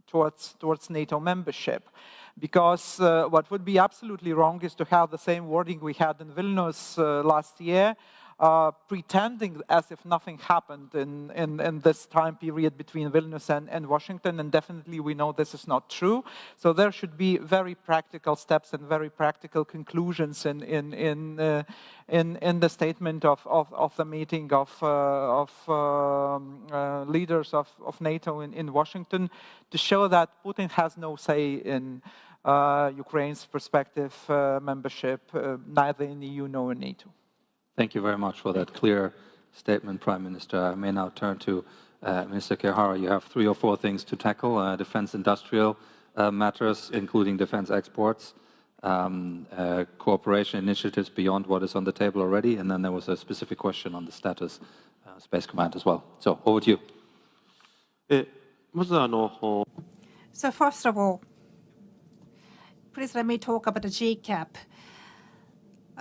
towards NATO membership. Because what would be absolutely wrong is to have the same wording we had in Vilnius last year, pretending as if nothing happened in this time period between Vilnius and Washington, and definitely we know this is not true. So there should be very practical steps and very practical conclusions in the statement of the meeting of leaders of NATO in Washington, to show that Putin has no say in Ukraine's prospective membership, neither in the EU nor in NATO. Thank you very much for that clear statement, Prime Minister. I may now turn to Mr. Kihara. You have 3 or 4 things to tackle: defense industrial matters, including defense exports, cooperation initiatives beyond what is on the table already, and then there was a specific question on the status Space Command as well. So, over to you. So first of all, please let me talk about the GCAP.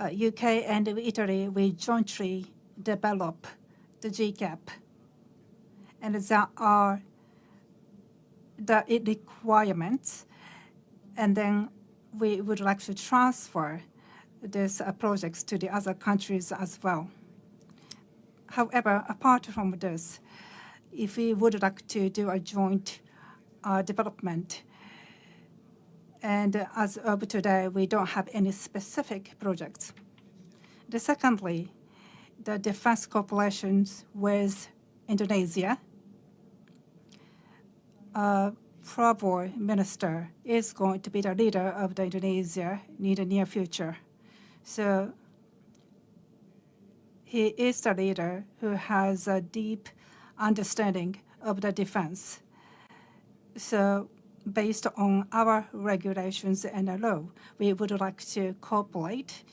UK and Italy will jointly develop the GCAP. And there are the requirements. And then we would like to transfer these projects to the other countries as well. However, apart from this, if we would like to do a joint development, and as of today, we don't have any specific projects. Secondly, the defense cooperations with Indonesia. Prabowo minister is going to be the leader of the Indonesia in the near future. So he is the leader who has a deep understanding of the defense. So based on our regulations and law, we would like to cooperate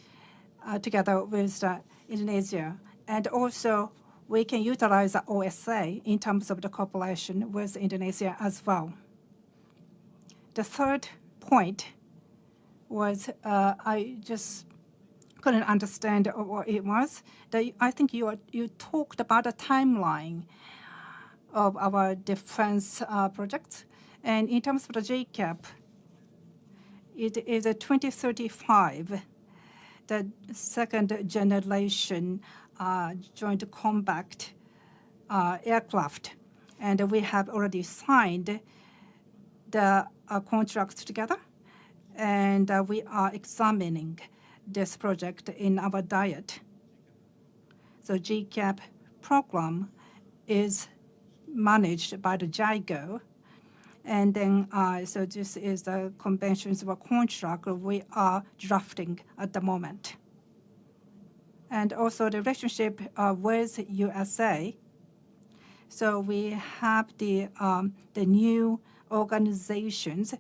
together with Indonesia. And also, we can utilize the OSA in terms of the cooperation with Indonesia as well. The third point was I just couldn't understand what it was. I think you talked about a timeline of our defense projects. And in terms of the JCAP, it is a 2035, the second generation joint combat aircraft. And we have already signed the contracts together. And we are examining this project in our diet. So GCAP program is managed by the JIGO. And then, so this is the conventions of a contract we are drafting at the moment. And also the relationship with USA. So we have the new organizations,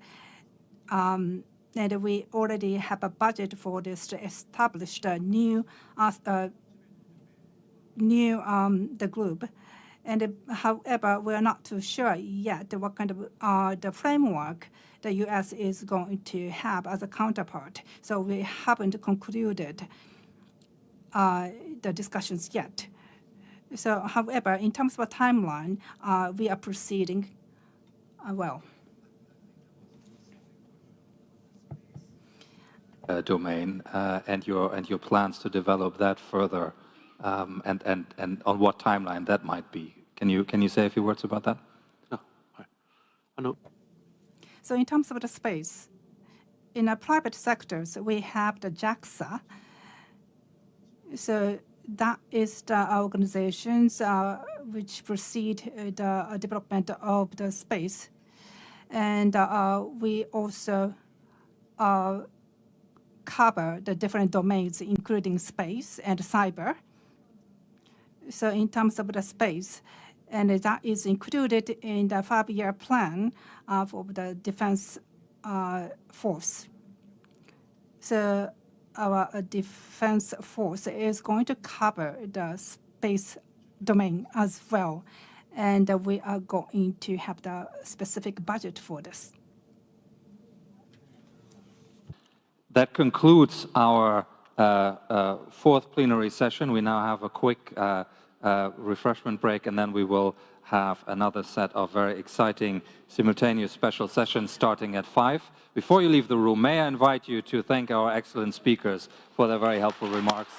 and we already have a budget for this to establish the the group. And however, we're not too sure yet what kind of the framework the U.S. is going to have as a counterpart. So we haven't concluded the discussions yet. So however, in terms of a timeline, we are proceeding well. Domain and your plans to develop that further, and on what timeline that might be. Can you say a few words about that? So in terms of the space, in the private sectors, we have the JAXA. So that is the organizations which precede the development of the space. And we also cover the different domains, including space and cyber. So in terms of the space, and that is included in the 5-year plan for the defense force. So our defense force is going to cover the space domain as well, and we are going to have the specific budget for this. That concludes our fourth plenary session. We now have a quick refreshment break, and then we will have another set of very exciting simultaneous special sessions starting at 5. Before you leave the room, may I invite you to thank our excellent speakers for their very helpful remarks.